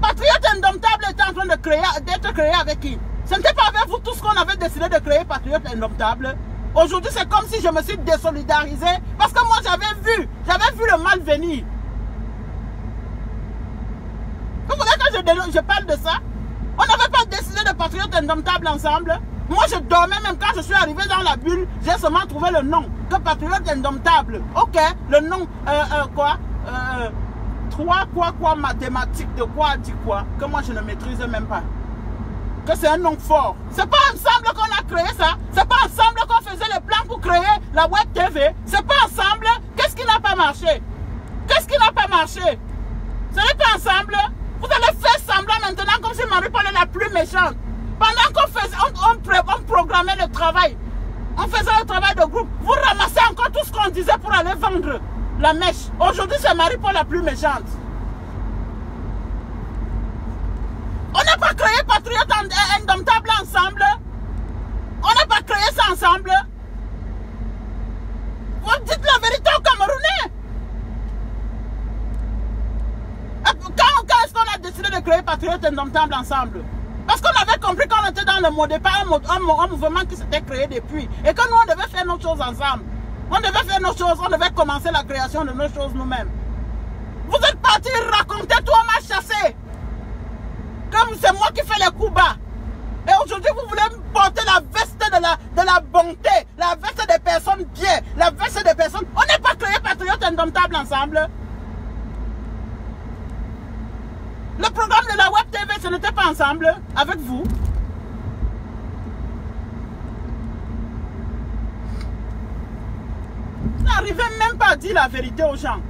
Patriote Indomptable était en train d'être créé avec qui? Ce n'était pas avec vous tous qu'on avait décidé de créer Patriote Indomptable. Aujourd'hui, c'est comme si je me suis désolidarisé parce que moi, j'avais vu le mal venir. Vous voulez que je parle de ça? On n'avait pas décidé de Patriote Indomptable ensemble. Moi, je dormais même quand je suis arrivé dans la bulle. J'ai seulement trouvé le nom. Que Patriote Indomptable. Ok, le nom, quoi? quoi, mathématiques, de quoi, dit quoi, que moi je ne maîtrise même pas. Que c'est un nom fort. C'est pas ensemble qu'on a créé ça. C'est pas ensemble qu'on faisait les plans pour créer la web TV. C'est pas ensemble. Qu'est-ce qui n'a pas marché? Qu'est-ce qui n'a pas marché? Ce n'est pas ensemble. Vous allez faire semblant maintenant comme si Marie-Paul est la plus méchante. Pendant qu'on programmait le travail, on faisait le travail de groupe, vous ramassez encore tout ce qu'on disait pour aller vendre la mèche. Aujourd'hui, c'est Marie-Paul la plus méchante. On n'a pas créé Patriote Indomptable ensemble. On n'a pas créé ça ensemble. Vous dites la vérité aux Camerounais. Quand est-ce qu'on a décidé de créer Patriote Indomptable ensemble? Parce qu'on avait compris qu'on était dans le mot départ, un mouvement qui s'était créé depuis. Et que nous, on devait faire nos choses ensemble. On devait faire nos choses, on devait commencer la création de nos choses nous-mêmes. Vous êtes partis raconter, toi, on m'a chassé. Comme c'est moi qui fais les coups bas. Et aujourd'hui, vous voulez me porter la veste de la bonté, la veste des personnes bien, la veste des personnes... On n'est pas créé Patriote Indomptable ensemble. Le programme de la Web TV, ce n'était pas ensemble avec vous. N'arrivez même pas à dire la vérité aux gens.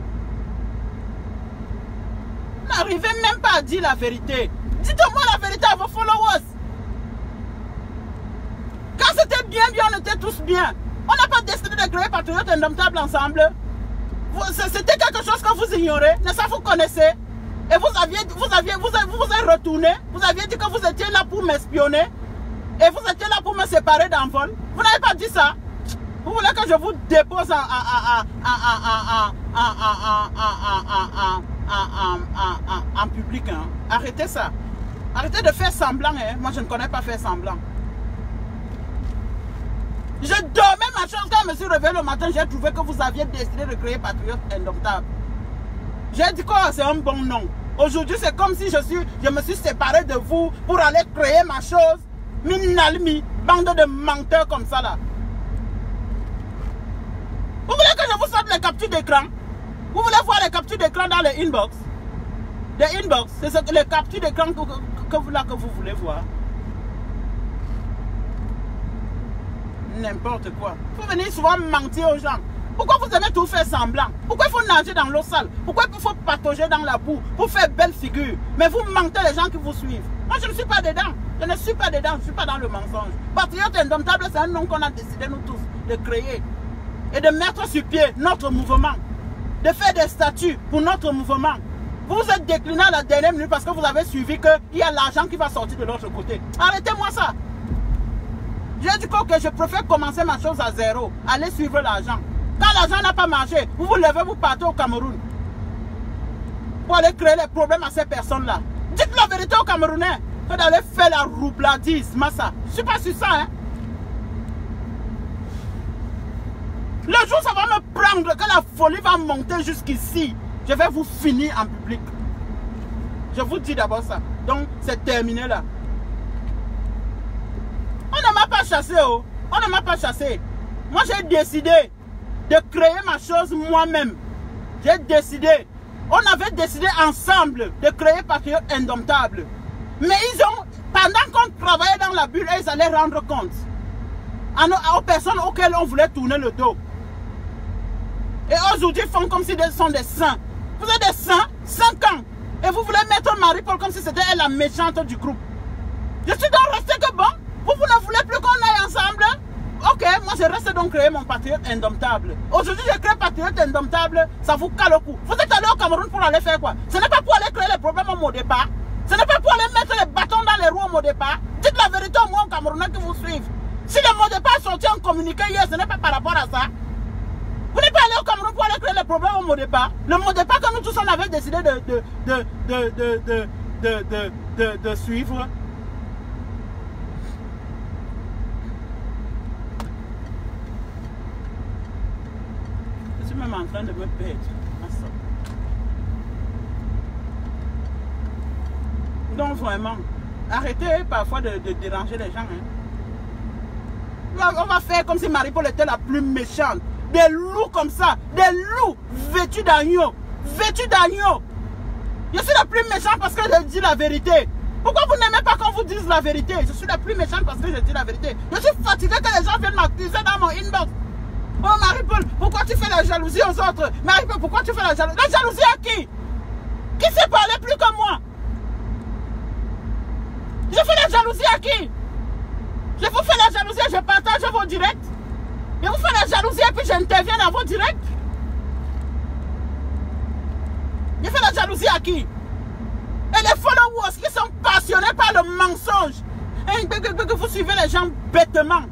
N'arrivez même pas à dire la vérité. Dites-moi la vérité à vos followers. Quand c'était bien, on était tous bien. On n'a pas décidé de créer Patriote Indomptable ensemble. C'était quelque chose que vous ignorez. Mais ça, vous connaissez. Et vous êtes retourné. Vous aviez dit que vous étiez là pour m'espionner. Et vous étiez là pour me séparer d'envol. Vous n'avez pas dit ça. Vous voulez que je vous dépose en public. Hein? Arrêtez ça. Arrêtez de faire semblant. Hein? Moi, je ne connais pas faire semblant. Je dormais ma chance quand je me suis réveillé le matin. J'ai trouvé que vous aviez décidé de créer Patriote Indomptable. J'ai dit quoi, c'est un bon nom. Aujourd'hui, c'est comme si je me suis séparé de vous pour aller créer ma chose. Minalmi, bande de menteurs comme ça là. Vous voulez que je vous sorte les captures d'écran? Vous voulez voir les captures d'écran dans les inbox? Les inbox, c'est les captures d'écran que vous voulez voir. N'importe quoi. Vous venez souvent mentir aux gens. Pourquoi vous aimez tout faire semblant? Pourquoi il faut nager dans l'eau sale? Pourquoi il faut patauger dans la boue pour faire belle figure? Mais vous mentez les gens qui vous suivent. Moi, je ne suis pas dedans. Je ne suis pas dedans. Je ne suis pas dans le mensonge. Patriote Indomptable, c'est un nom qu'on a décidé, nous tous, de créer. Et de mettre sur pied notre mouvement. De faire des statuts pour notre mouvement. Vous vous êtes décliné à la dernière minute parce que vous avez suivi qu'il y a l'argent qui va sortir de l'autre côté. Arrêtez-moi ça. J'ai dit que je préfère commencer ma chose à zéro. Aller suivre l'argent. Quand l'argent n'a pas marché, vous vous levez, vous partez au Cameroun. Pour aller créer les problèmes à ces personnes-là. Dites la vérité aux Camerounais. Que d'aller faire la roubladise, massa. Je ne suis pas sur ça, hein. Le jour où ça va me prendre, que la folie va monter jusqu'ici, je vais vous finir en public. Je vous dis d'abord ça. Donc, c'est terminé là. On ne m'a pas chassé, oh. On ne m'a pas chassé. Moi, j'ai décidé de créer ma chose moi-même. J'ai décidé. On avait décidé ensemble de créer Patriote Indomptable. Mais pendant qu'on travaillait dans la bulle, ils allaient rendre compte aux personnes auxquelles on voulait tourner le dos. Et aujourd'hui, ils font comme si ils sont des saints. Vous êtes des saints, 5 ans. Et vous voulez mettre Marie-Paul comme si c'était elle la méchante du groupe. Je suis donc resté que bon. Vous ne voulez plus qu'on aille ensemble? Ok, moi je reste donc créer mon Patriote Indomptable. Aujourd'hui, je crée Patriote Indomptable, ça vous cale au cou. Vous êtes allé au Cameroun pour aller faire quoi? Ce n'est pas pour aller créer les problèmes au mot départ. Ce n'est pas pour aller mettre les bâtons dans les roues au mot départ. Dites la vérité au moins aux Camerounais qui vous suivent. Si le mot départ est sorti en communiqué hier, ce n'est pas par rapport à ça. Vous n'êtes pas allé au Cameroun pour aller créer les problèmes au mot départ. Le mot départ que nous tous on avait décidé de suivre. Je suis même en train de me perdre. Donc vraiment, arrêtez parfois de déranger les gens. Hein. On va faire comme si Marie-Paul était la plus méchante. Des loups comme ça, des loups vêtus d'agneau. Vêtus d'agneau. Je suis la plus méchante parce que je dis la vérité. Pourquoi vous n'aimez pas qu'on vous dise la vérité? Je suis la plus méchante parce que je dis la vérité. Je suis fatiguée que les gens viennent m'accuser dans mon inbox. Oh Marie-Paul, pourquoi tu fais la jalousie aux autres? Marie-Paul, pourquoi tu fais la jalousie? La jalousie à qui? Qui sait parler plus que moi? Je fais la jalousie à qui? Je vous fais la jalousie et je partage vos directs. Je vous fais la jalousie et puis j'interviens dans vos directs. Je fais la jalousie à qui? Et les followers qui sont passionnés par le mensonge. Et que vous suivez les gens bêtement.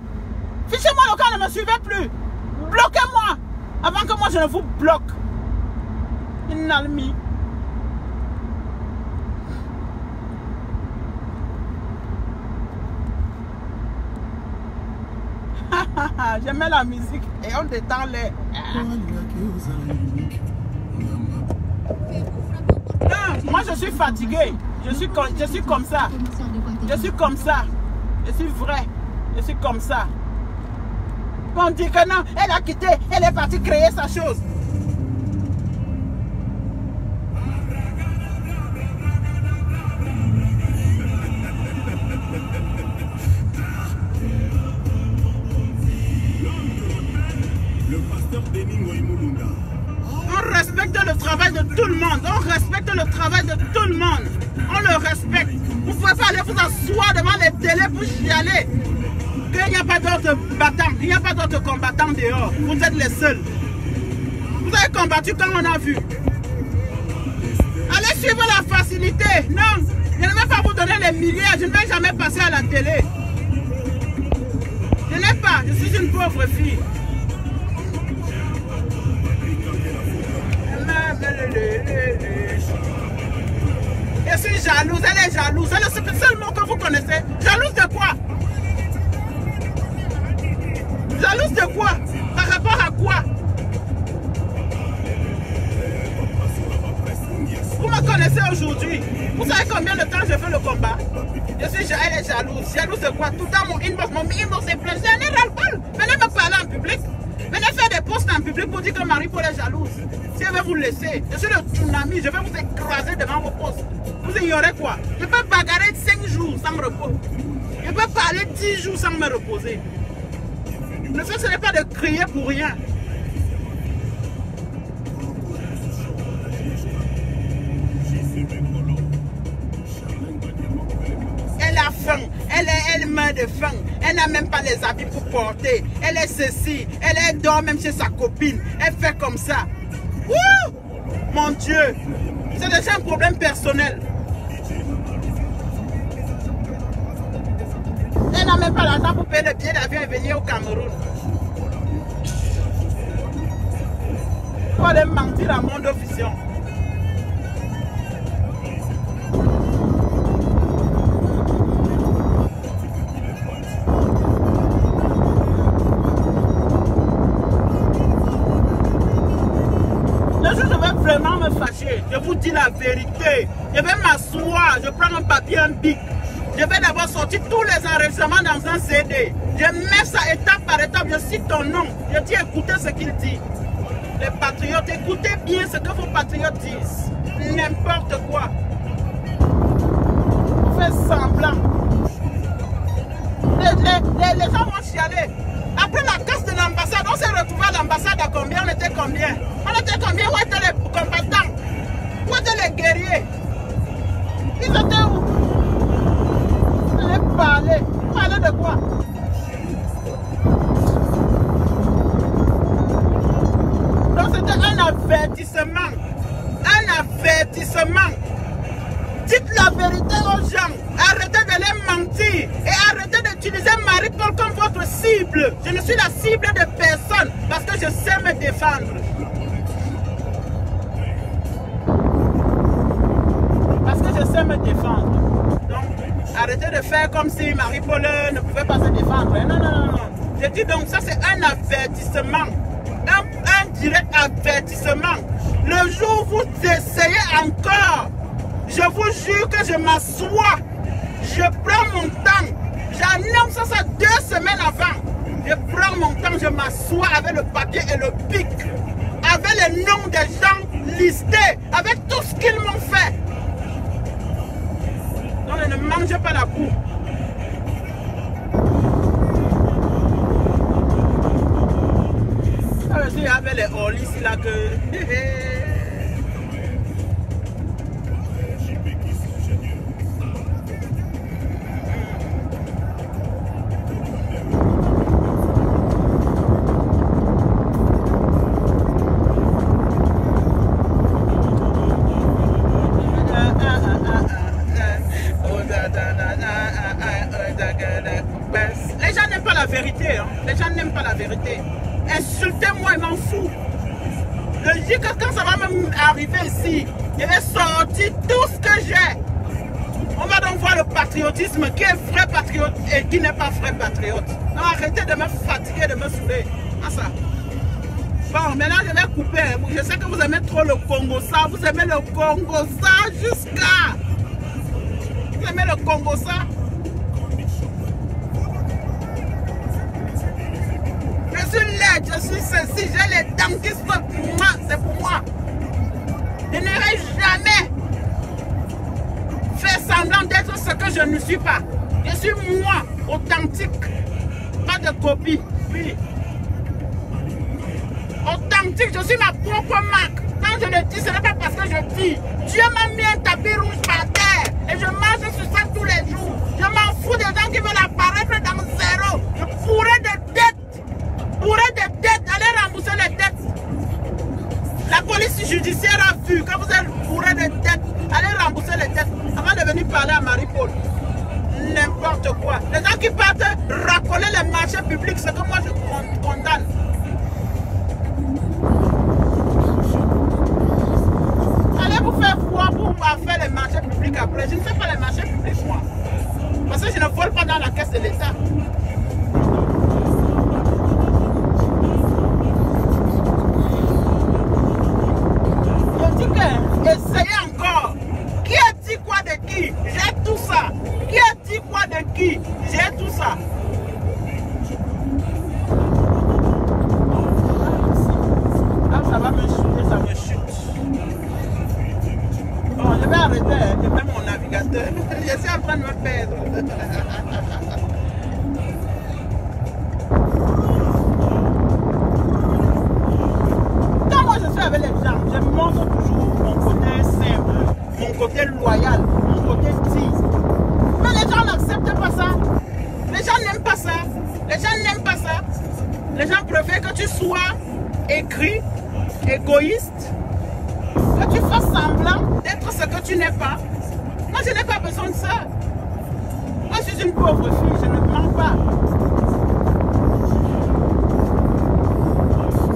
Fichez-moi le camp, ne me suivez plus. Bloquez-moi avant que moi je ne vous bloque. Inalmi. J'aimais la musique et on détend les... Non, moi je suis fatiguée. Je suis comme ça. Je suis comme ça. Je suis vrai. Je suis comme ça. On dit que non, elle a quitté. Elle est partie créer sa chose. On respecte le travail de tout le monde. On respecte le travail de tout le monde. On le respecte. Vous ne pouvez pas aller vous asseoir devant les télés pour chialer. Qu'il n'y a pas d'autres battants. Il n'y a pas d'autres combattants dehors. Vous êtes les seuls. Vous avez combattu quand on a vu. Allez suivre la facilité. Non, je ne vais pas vous donner les milliards. Je ne vais jamais passer à la télé. Je n'ai pas. Je suis une pauvre fille. Je suis jalouse, elle est jalouse. C'est le seul mot que vous connaissez. Jalouse de quoi? Jalouse de quoi? Par rapport à quoi? Vous me connaissez aujourd'hui. Vous savez combien de temps je fais le combat? Elle est jalouse. Jalouse de quoi? Tout dans mon inbox est plein. J'en ai ras-le-bol. Venez me parler en public. Venez faire des posts en public pour dire que Marie-Paul est jalouse. Si elle veut vous laisser, je suis le tsunami, je vais vous écraser devant vos posts. Vous ignorez quoi? Je peux bagarrer 5 jours sans me reposer. Je peux parler 10 jours sans me reposer. Le fait, ce n'est pas de crier pour rien. Elle a faim, elle meurt de faim, elle n'a même pas les habits pour porter, elle est ceci, elle dort même chez sa copine, elle fait comme ça. Ouh! Mon Dieu, c'est déjà un problème personnel. Elle n'a même pas l'argent pour payer le billet d'avion et venir au Cameroun. Il faut aller mentir à Monde Vision. Vraiment me fâcher, je vous dis la vérité. Je vais m'asseoir, je prends un papier, un bic. Je vais d'abord sortir tous les enregistrements dans un CD. Je mets ça étape par étape, je cite ton nom. Je dis écoutez ce qu'il dit. Les patriotes, écoutez bien ce que vos patriotes disent. N'importe quoi. On fait semblant. Les gens vont chialer. Après la casse de l'ambassade, on s'est retrouvé à l'ambassade à combien? On était combien? On était combien? Où étaient les combattants? Où étaient les guerriers? Ils étaient où? Ils allaient parler. Parler de quoi? Donc c'était un avertissement. Un avertissement. Dites la vérité aux gens. Arrêtez de les mentir. Et arrêtez d'utiliser Marie-Paul comme votre cible. Je ne suis la cible de personne parce que je sais me défendre. Parce que je sais me défendre. Donc, arrêtez de faire comme si Marie-Paul ne pouvait pas se défendre. Non, non, non, non. Je dis donc, ça c'est un avertissement. Un direct avertissement. Le jour où vous essayez encore, je vous jure que je m'assois, je prends mon temps, j'annonce ça 2 semaines avant. Je prends mon temps, je m'assois avec le papier et le bic, avec les noms des gens listés, avec tout ce qu'ils m'ont fait. mangez pas la boue. Il y avait les olis ici là que... Les gens n'aiment pas la vérité, hein. Les gens n'aiment pas la vérité. Insultez-moi, je m'en fous. Je dis que quand ça va même arriver ici, je vais sortir tout ce que j'ai. On va donc voir le patriotisme, qui est vrai patriote et qui n'est pas vrai patriote. Non, arrêtez de me fatiguer, de me saouler. Ah, ça. Bon, maintenant je vais couper. Je sais que vous aimez trop le Congo ça. Vous aimez le Congo ça jusqu'à... Vous aimez le Congo ça? Je suis laide, je suis ceci, j'ai les dents qui sont pour moi, c'est pour moi. Je n'irai jamais faire semblant d'être ce que je ne suis pas. Je suis moi, authentique, pas de copie. Oui. Authentique, je suis ma propre marque. Quand je le dis, ce n'est pas parce que je dis. Dieu m'a mis un tapis rouge par terre et je marche sur ça tous les jours. Je m'en fous des gens qui veulent apparaître dans zéro. Je pourrais de dettes. Allez rembourser les dettes. La police judiciaire a vu que vous êtes bourré de dettes. Allez rembourser les dettes avant de venir parler à Marie-Paul. N'importe quoi. Les gens qui partent racoler les marchés publics, c'est que moi je condamne. Allez vous faire quoi pour faire les marchés publics après? Je ne fais pas les marchés publics moi. Parce que je ne vole pas dans la caisse de l'État. Essayez encore. Qui a dit quoi de qui? J'ai tout ça. Qui a dit quoi de qui? J'ai tout ça. Ah, ça va me chuter, ça me chute. Bon, je vais arrêter. Je mets mon navigateur. Je suis en train de me perdre. Quand moi je suis avec les gens, je montre toujours mon côté simple, mon côté loyal, mon côté digne. Mais les gens n'acceptent pas ça. Les gens n'aiment pas ça. Les gens n'aiment pas ça. Les gens préfèrent que tu sois écrit, égoïste, que tu fasses semblant d'être ce que tu n'es pas. Moi, je n'ai pas besoin de ça. Moi, je suis une pauvre fille, je ne mens pas.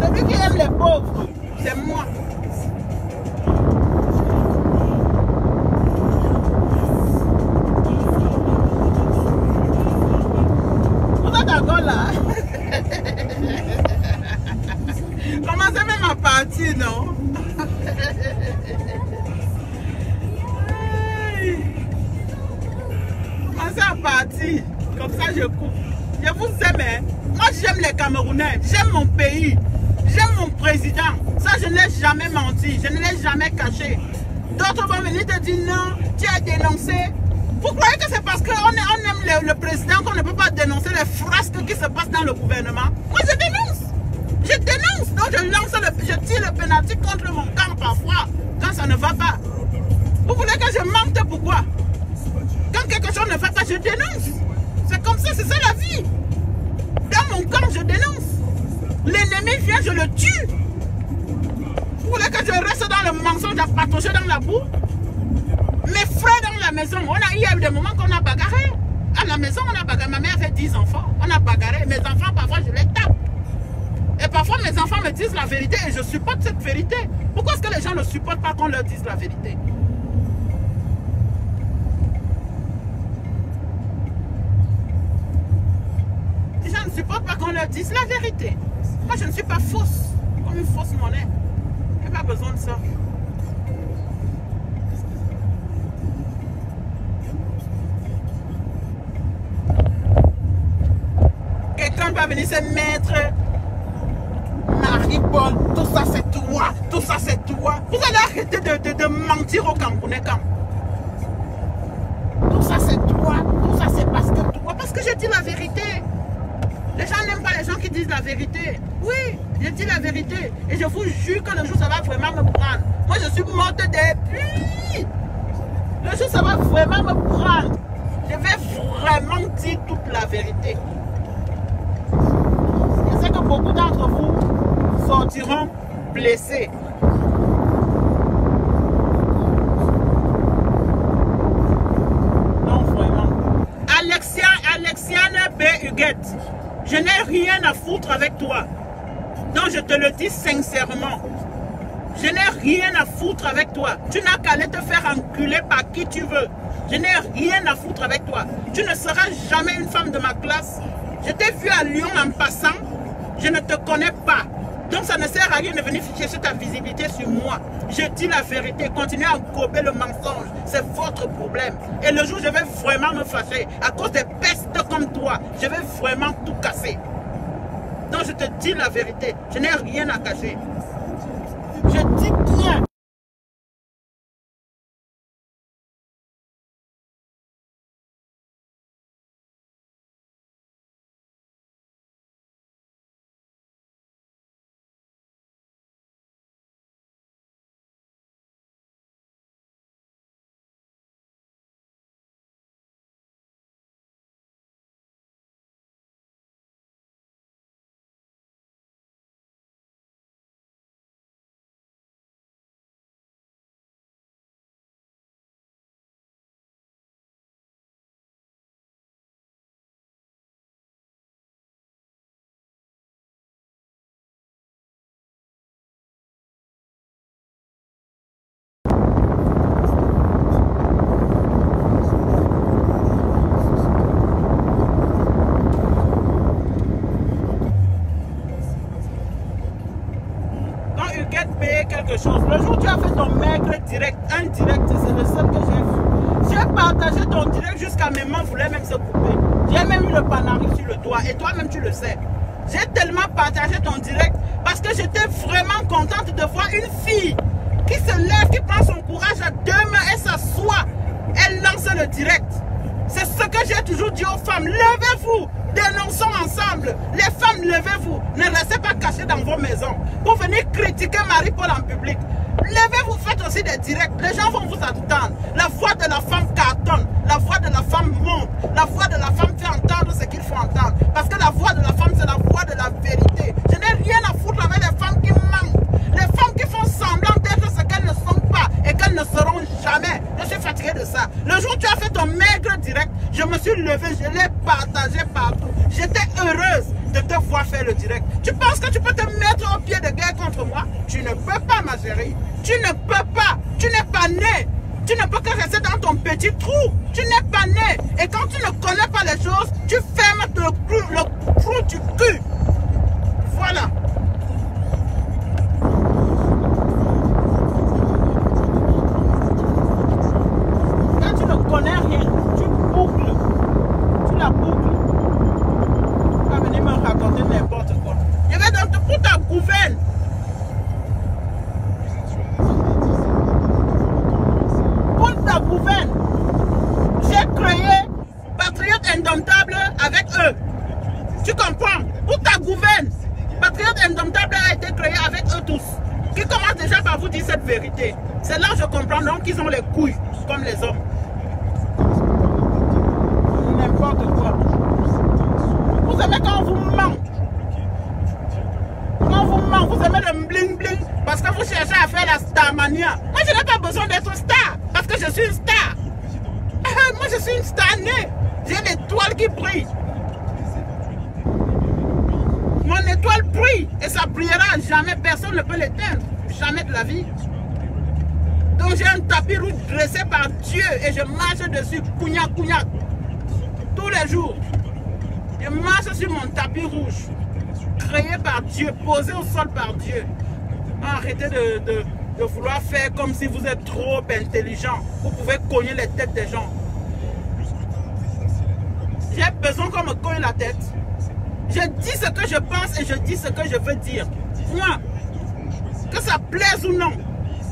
Celui qui aime les pauvres, c'est moi. Vous êtes d'accord là? Commencez même à partir, non? Commencez à partir. Comme ça, je coupe. Je vous aime. Hein? Moi, j'aime les Camerounais. J'aime mon pays. J'aime mon président. Ça, je ne l'ai jamais menti. Je ne l'ai jamais caché. D'autres vont venir te dire non, tu as dénoncé. Vous croyez que c'est parce qu'on aime le président qu'on ne peut pas dénoncer les frasques qui se passent dans le gouvernement? Moi, je dénonce. Je dénonce. Donc, je tire le pénalty contre mon camp parfois, quand ça ne va pas. Vous voulez que je mente pourquoi? Quand quelque chose ne va pas, je dénonce. C'est comme ça, c'est ça la vie. Dans mon camp, je dénonce. L'ennemi vient, je le tue. Vous voulez que je reste dans le mensonge à patauger dans la boue? Mes frères dans la maison, il y a eu des moments qu'on a bagarré. À la maison, on a bagarré. Ma mère avait 10 enfants. On a bagarré. Mes enfants, parfois, je les tape. Et parfois, mes enfants me disent la vérité et je supporte cette vérité. Pourquoi est-ce que les gens ne supportent pas qu'on leur dise la vérité? Les gens ne supportent pas qu'on leur dise la vérité. Moi, je ne suis pas fausse, comme une fausse monnaie. Je n'ai pas besoin de ça. Quelqu'un va venir se mettre Marie-Paul, tout ça c'est toi, tout ça c'est toi. Vous allez arrêter de mentir aux Camerounais quand. Tout ça c'est toi. je dis la vérité. Les gens n'aiment pas les gens qui disent la vérité. Oui, je dis la vérité. Et je vous jure que le jour, ça va vraiment me prendre. Moi, je suis morte depuis. Le jour, ça va vraiment me prendre. Je vais vraiment dire toute la vérité. Je sais que beaucoup d'entre vous sortiront blessés. Non, vraiment. Alexiane B. Huguette, je n'ai rien à foutre avec toi. Donc, je te le dis sincèrement. Je n'ai rien à foutre avec toi. Tu n'as qu'à aller te faire enculer par qui tu veux. Je n'ai rien à foutre avec toi. Tu ne seras jamais une femme de ma classe. Je t'ai vu à Lyon en passant. Je ne te connais pas. Donc ça ne sert à rien de venir chercher ta visibilité sur moi. Je dis la vérité. Continuez à gober le mensonge. C'est votre problème. Et le jour où je vais vraiment me fâcher, à cause des pestes comme toi, je vais vraiment tout casser. Donc je te dis la vérité. Je n'ai rien à cacher. Je dis bien. Quelque chose. Le jour où tu as fait ton maigre direct, un direct, c'est le seul que j'ai vu. J'ai partagé ton direct jusqu'à mes mains voulaient même se couper. J'ai même eu le panami sur le doigt et toi-même tu le sais. J'ai tellement partagé ton direct parce que j'étais vraiment contente de voir une fille qui se lève, qui prend son courage à deux mains et s'assoit. Elle lance le direct. C'est ce que j'ai toujours dit aux femmes. Levez-vous, dénonçons ensemble. Les femmes, levez-vous. Ne restez pas cachées dans vos maisons pour venir critiquer Marie-Paul en public. Levez-vous, faites aussi des directs. Les gens vont vous attendre. La voix de la femme cartonne. La voix de la femme monte. La voix de la femme fait entendre ce qu'il faut entendre. Parce que la voix de la femme, c'est la voix de la vérité. Je n'ai rien à foutre avec les femmes qui mentent. Les femmes qui font semblant d'être ce qu'elles ne sont pas et qu'elles ne seront jamais. Je suis fatigué de ça. Le jour où tu as fait ton maigre direct, je me suis levé, je l'ai partagé partout. J'étais heureuse de te voir faire le direct. Tu penses que tu peux te mettre au pied de guerre contre moi? Tu ne peux pas, ma chérie. Tu ne peux pas. Tu n'es pas né. Tu ne peux que rester dans ton petit trou. Tu n'es pas né. Et quand tu ne connais pas les choses, tu fermes le trou du cul. Voilà. Quand tu ne connais rien, tu boucles. Tu la boucles. Tu vas venir me raconter n'importe quoi. Je vais donc pour ta gouverne. Pour ta gouverne. J'ai créé Patriote Indomptable avec eux. Tu comprends? Pour ta gouverne. Patriote Indomptable a été créé avec eux tous. Qui commencent déjà par vous dire cette vérité. C'est là que je comprends donc qu'ils ont les couilles comme les hommes. N'importe quoi. Vous aimez quand on vous ment. Quand on vous ment, vous aimez le bling bling parce que vous cherchez à faire la starmania. Moi je n'ai pas besoin d'être star parce que je suis une star. Moi je suis une star née. J'ai l'étoile qui brille. Mon étoile brille et ça brillera jamais. Personne ne peut l'éteindre. Jamais de la vie. Donc j'ai un tapis rouge dressé par Dieu et je marche dessus. Cougnac, cougnac. Tous les jours. Je marche sur mon tapis rouge. Créé par Dieu. Posé au sol par Dieu. Arrêtez de vouloir faire comme si vous êtes trop intelligent. Vous pouvez cogner les têtes des gens. J'ai besoin qu'on me cogne la tête. Je dis ce que je pense et je dis ce que je veux dire. Moi, que ça plaise ou non.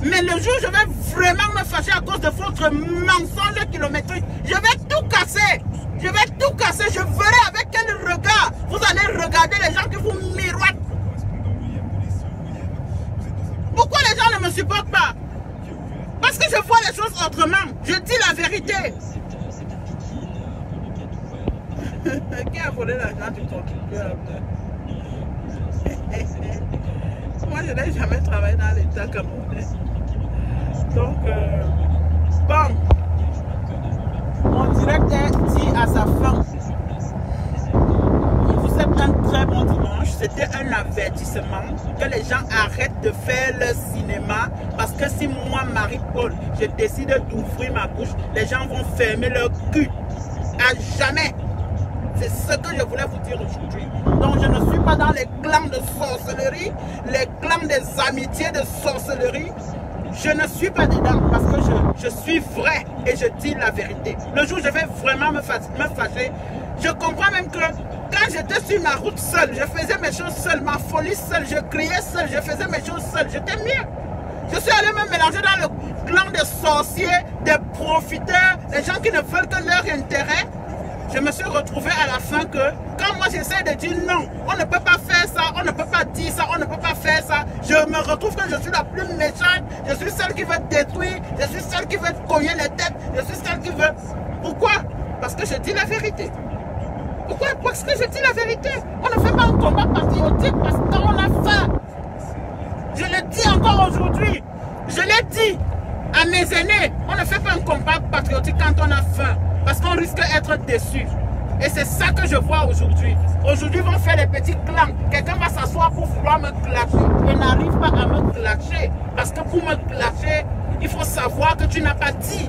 Mais le jour où je vais vraiment me fâcher à cause de votre mensonge kilométrique, je vais tout casser. Je Je vais tout casser. Je verrai avec quel regard vous allez regarder les gens qui vous miroitent. Pourquoi les gens ne me supportent pas? Parce que je vois les choses autrement. Je dis la vérité. Qui a volé l'argent du contribuable? Moi, je n'ai jamais travaillé dans l'État camerounais. Donc, bon, mon direct est dit à sa fin. Je vous souhaite un très bon dimanche. C'était un avertissement que les gens arrêtent de faire le cinéma. Parce que si moi, Marie-Paul, je décide d'ouvrir ma bouche, les gens vont fermer leur cul. À jamais. C'est ce que je voulais vous dire aujourd'hui. Donc je ne suis pas dans les clans de sorcellerie, les clans des amitiés de sorcellerie. Je ne suis pas dedans parce que je suis vrai et je dis la vérité. Le jour où je vais vraiment me fâcher, je comprends même que quand j'étais sur ma route seule, je faisais mes choses seule, ma folie seule, je criais seule, je faisais mes choses seule, j'étais mieux. Je suis allé me mélanger dans le clan des sorciers, des profiteurs, des gens qui ne veulent que leur intérêt. Je me suis retrouvé à la fin que quand moi j'essaie de dire non, on ne peut pas faire ça, on ne peut pas dire ça, on ne peut pas faire ça, je me retrouve que je suis la plus méchante, je suis celle qui veut détruire, je suis celle qui veut cogner les têtes, je suis celle qui veut... Pourquoi? Parce que je dis la vérité. Pourquoi? Parce que je dis la vérité. On ne fait pas un combat patriotique parce qu'on a faim. Je le dis encore aujourd'hui. Je l'ai dit à mes aînés. On ne fait pas un combat patriotique quand on a faim. Parce qu'on risque d'être déçu. Et c'est ça que je vois aujourd'hui. Aujourd'hui, ils vont faire des petits clans. Quelqu'un va s'asseoir pour vouloir me clasher. Et n'arrive pas à me clasher. Parce que pour me clasher, il faut savoir que tu n'as pas dit.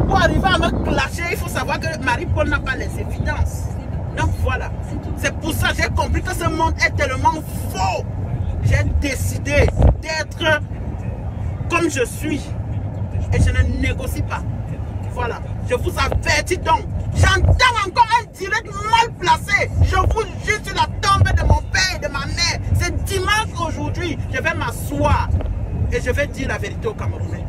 Pour arriver à me clasher, il faut savoir que Marie-Paul n'a pas les évidences. Donc voilà. C'est pour ça que j'ai compris que ce monde est tellement faux. J'ai décidé d'être comme je suis. Et je ne négocie pas. Voilà. Je vous avertis donc. J'entends encore un direct mal placé. Je vous jure sur la tombe de mon père et de ma mère. C'est dimanche aujourd'hui. Je vais m'asseoir. Et je vais dire la vérité aux Camerounais.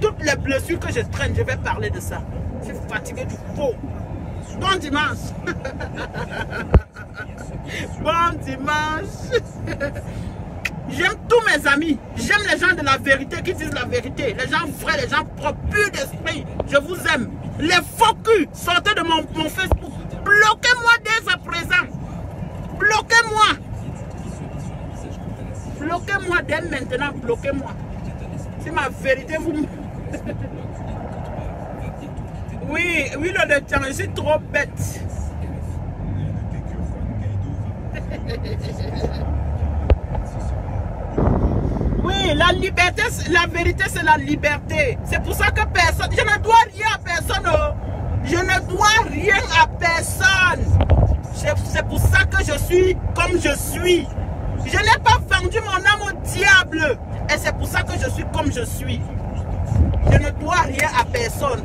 Toutes les blessures que je traîne, je vais parler de ça. Je suis fatigué du faux. Bon dimanche. Bon dimanche. J'aime tous mes amis. J'aime les gens de la vérité qui disent la vérité. Les gens vrais, les gens propres, purs d'esprit. Je vous aime. Les faux culs, sortez de mon Facebook. Bloquez-moi dès à présent. Bloquez-moi. Bloquez-moi dès maintenant. Bloquez-moi. C'est ma vérité, vous... Oui, le détient, je suis trop bête. Oui, la liberté, la vérité, c'est la liberté. C'est pour ça que personne... Je ne dois rien à personne. Oh. Je ne dois rien à personne. C'est pour ça que je suis comme je suis. Je n'ai pas vendu mon âme au diable. Et c'est pour ça que je suis comme je suis. Je ne dois rien à personne.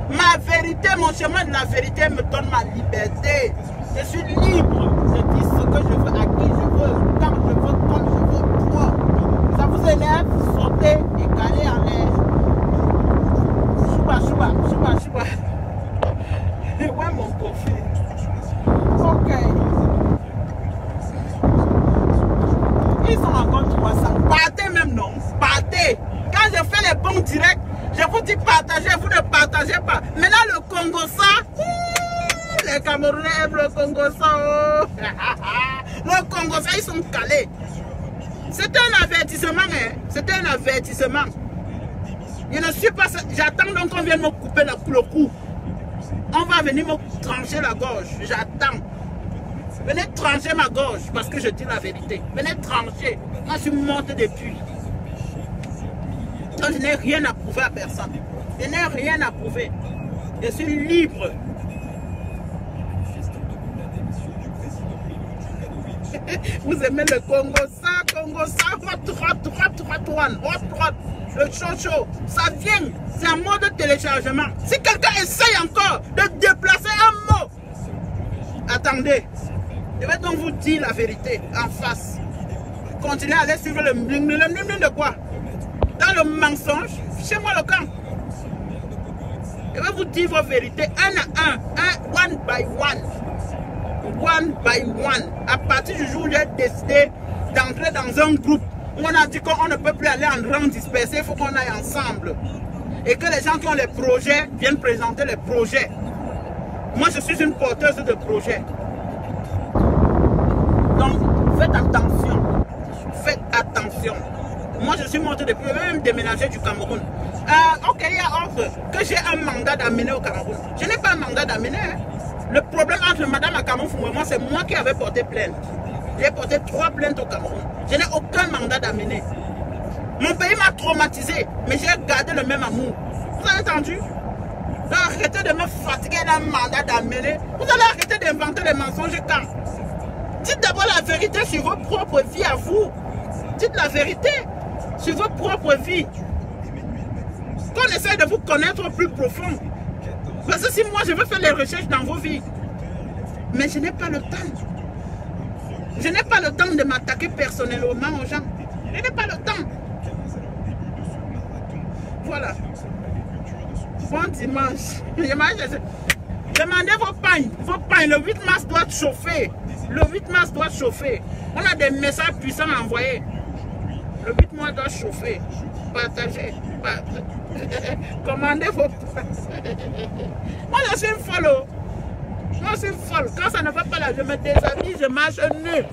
Ma vérité, mon chemin de la vérité me donne ma liberté. Je suis libre. Je dis ce que je veux, à qui je veux, quand je veux, comme je veux. Toi. Ça vous énerve, sautez et calez en l'air. Chouba, chouba, chouba, chouba. Ouais, mon coffre. Ok. Ils sont encore 300. Partez même, non? Partez. Quand je fais les bons directs, je vous dis partagez, vous ne partagez pas. Maintenant, le Congo, ça, les Camerounais aiment le Congo, ça. Oh. Le Congo, ça, ils sont calés. C'est un avertissement, hein. C'est un avertissement. Je ne suis pas... J'attends donc qu'on vienne me couper le cou. On va venir me trancher la gorge. J'attends. Venez trancher ma gorge parce que je dis la vérité. Venez trancher. Moi, je suis monté depuis. Donc, je n'ai rien à prouver à personne. Je n'ai rien à prouver. Je suis libre. Vous aimez le Congo, ça, droite, le chaud, ça vient, c'est un mode de téléchargement. Si quelqu'un essaye encore de déplacer un mot, attendez, je vais donc vous dire la vérité en face. Continuez à aller suivre le bling de quoi? dans le mensonge, fichez-moi le camp. Je vais vous dire vos vérités un à un, one by one. One by one. À partir du jour où j'ai décidé d'entrer dans un groupe où on a dit qu'on ne peut plus aller en rang dispersé, il faut qu'on aille ensemble. Et que les gens qui ont les projets viennent présenter les projets. Moi, je suis une porteuse de projets. Donc, faites attention. Faites attention. Moi, je suis montée depuis même déménager du Cameroun. Ok, il y a offre que j'ai un mandat d'amener au Cameroun. Je n'ai pas un mandat d'amener. Hein. Le problème entre Madame Akamoufou et moi, c'est moi qui avais porté plainte. J'ai porté 3 plaintes au Cameroun. Je n'ai aucun mandat d'amener. Mon pays m'a traumatisé, mais j'ai gardé le même amour. Vous avez entendu? Donc arrêtez de me fatiguer d'un mandat d'amener. Vous allez arrêter d'inventer les mensonges quand? Dites d'abord la vérité sur vos propres vies à vous. Dites la vérité sur vos propres vies. Qu'on essaie de vous connaître plus profond. Parce que si moi je veux faire les recherches dans vos vies, mais je n'ai pas le temps. Je n'ai pas le temps de m'attaquer personnellement aux gens. Je n'ai pas le temps. Voilà. Bon dimanche. Demandez vos pagnes. Vos pagnes. Le 8 mars doit chauffer. Le 8 mars doit chauffer. On a des messages puissants à envoyer. Le 8 mars doit chauffer. Partagez. Commandez vos pagnes. Moi, je suis une folle. Moi, je suis folle. Quand ça ne va pas là, je me déshabille, je marche nu.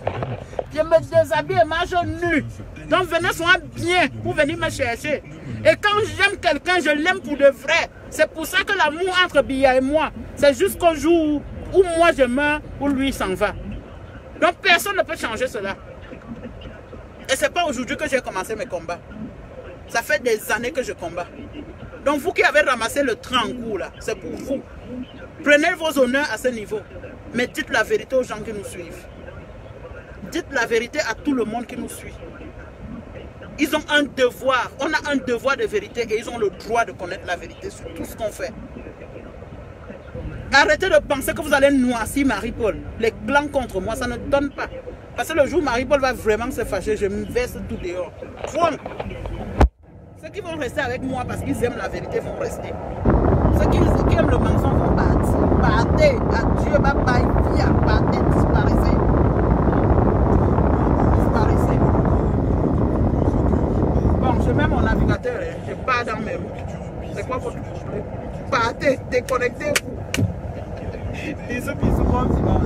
Je me déshabille et marche nu. Donc, venez souvent bien pour venir me chercher. Et quand j'aime quelqu'un, je l'aime pour de vrai. C'est pour ça que l'amour entre Biya et moi, c'est jusqu'au jour où moi je meurs, où lui s'en va. Donc, personne ne peut changer cela. Et ce n'est pas aujourd'hui que j'ai commencé mes combats. Ça fait des années que je combats. Donc, vous qui avez ramassé le train en cours, là, c'est pour vous. Prenez vos honneurs à ce niveau. Mais dites la vérité aux gens qui nous suivent. Dites la vérité à tout le monde qui nous suit. Ils ont un devoir. On a un devoir de vérité et ils ont le droit de connaître la vérité sur tout ce qu'on fait. Arrêtez de penser que vous allez noircir Marie-Paul. Les clans contre moi, ça ne donne pas. Parce que le jour où Marie-Paul va vraiment se fâcher, je me verse tout dehors. Point. Ceux qui vont rester avec moi parce qu'ils aiment la vérité vont rester. Ceux qui aiment le mensonge vont partir. Partez. Adieu, bye bye. Partez, disparaissez. Disparaissez. Bon, je mets mon navigateur. Hein. Je pars dans mes routes. C'est quoi votre problème? Partez, déconnectez-vous. Bisous, bisous, bon dimanche.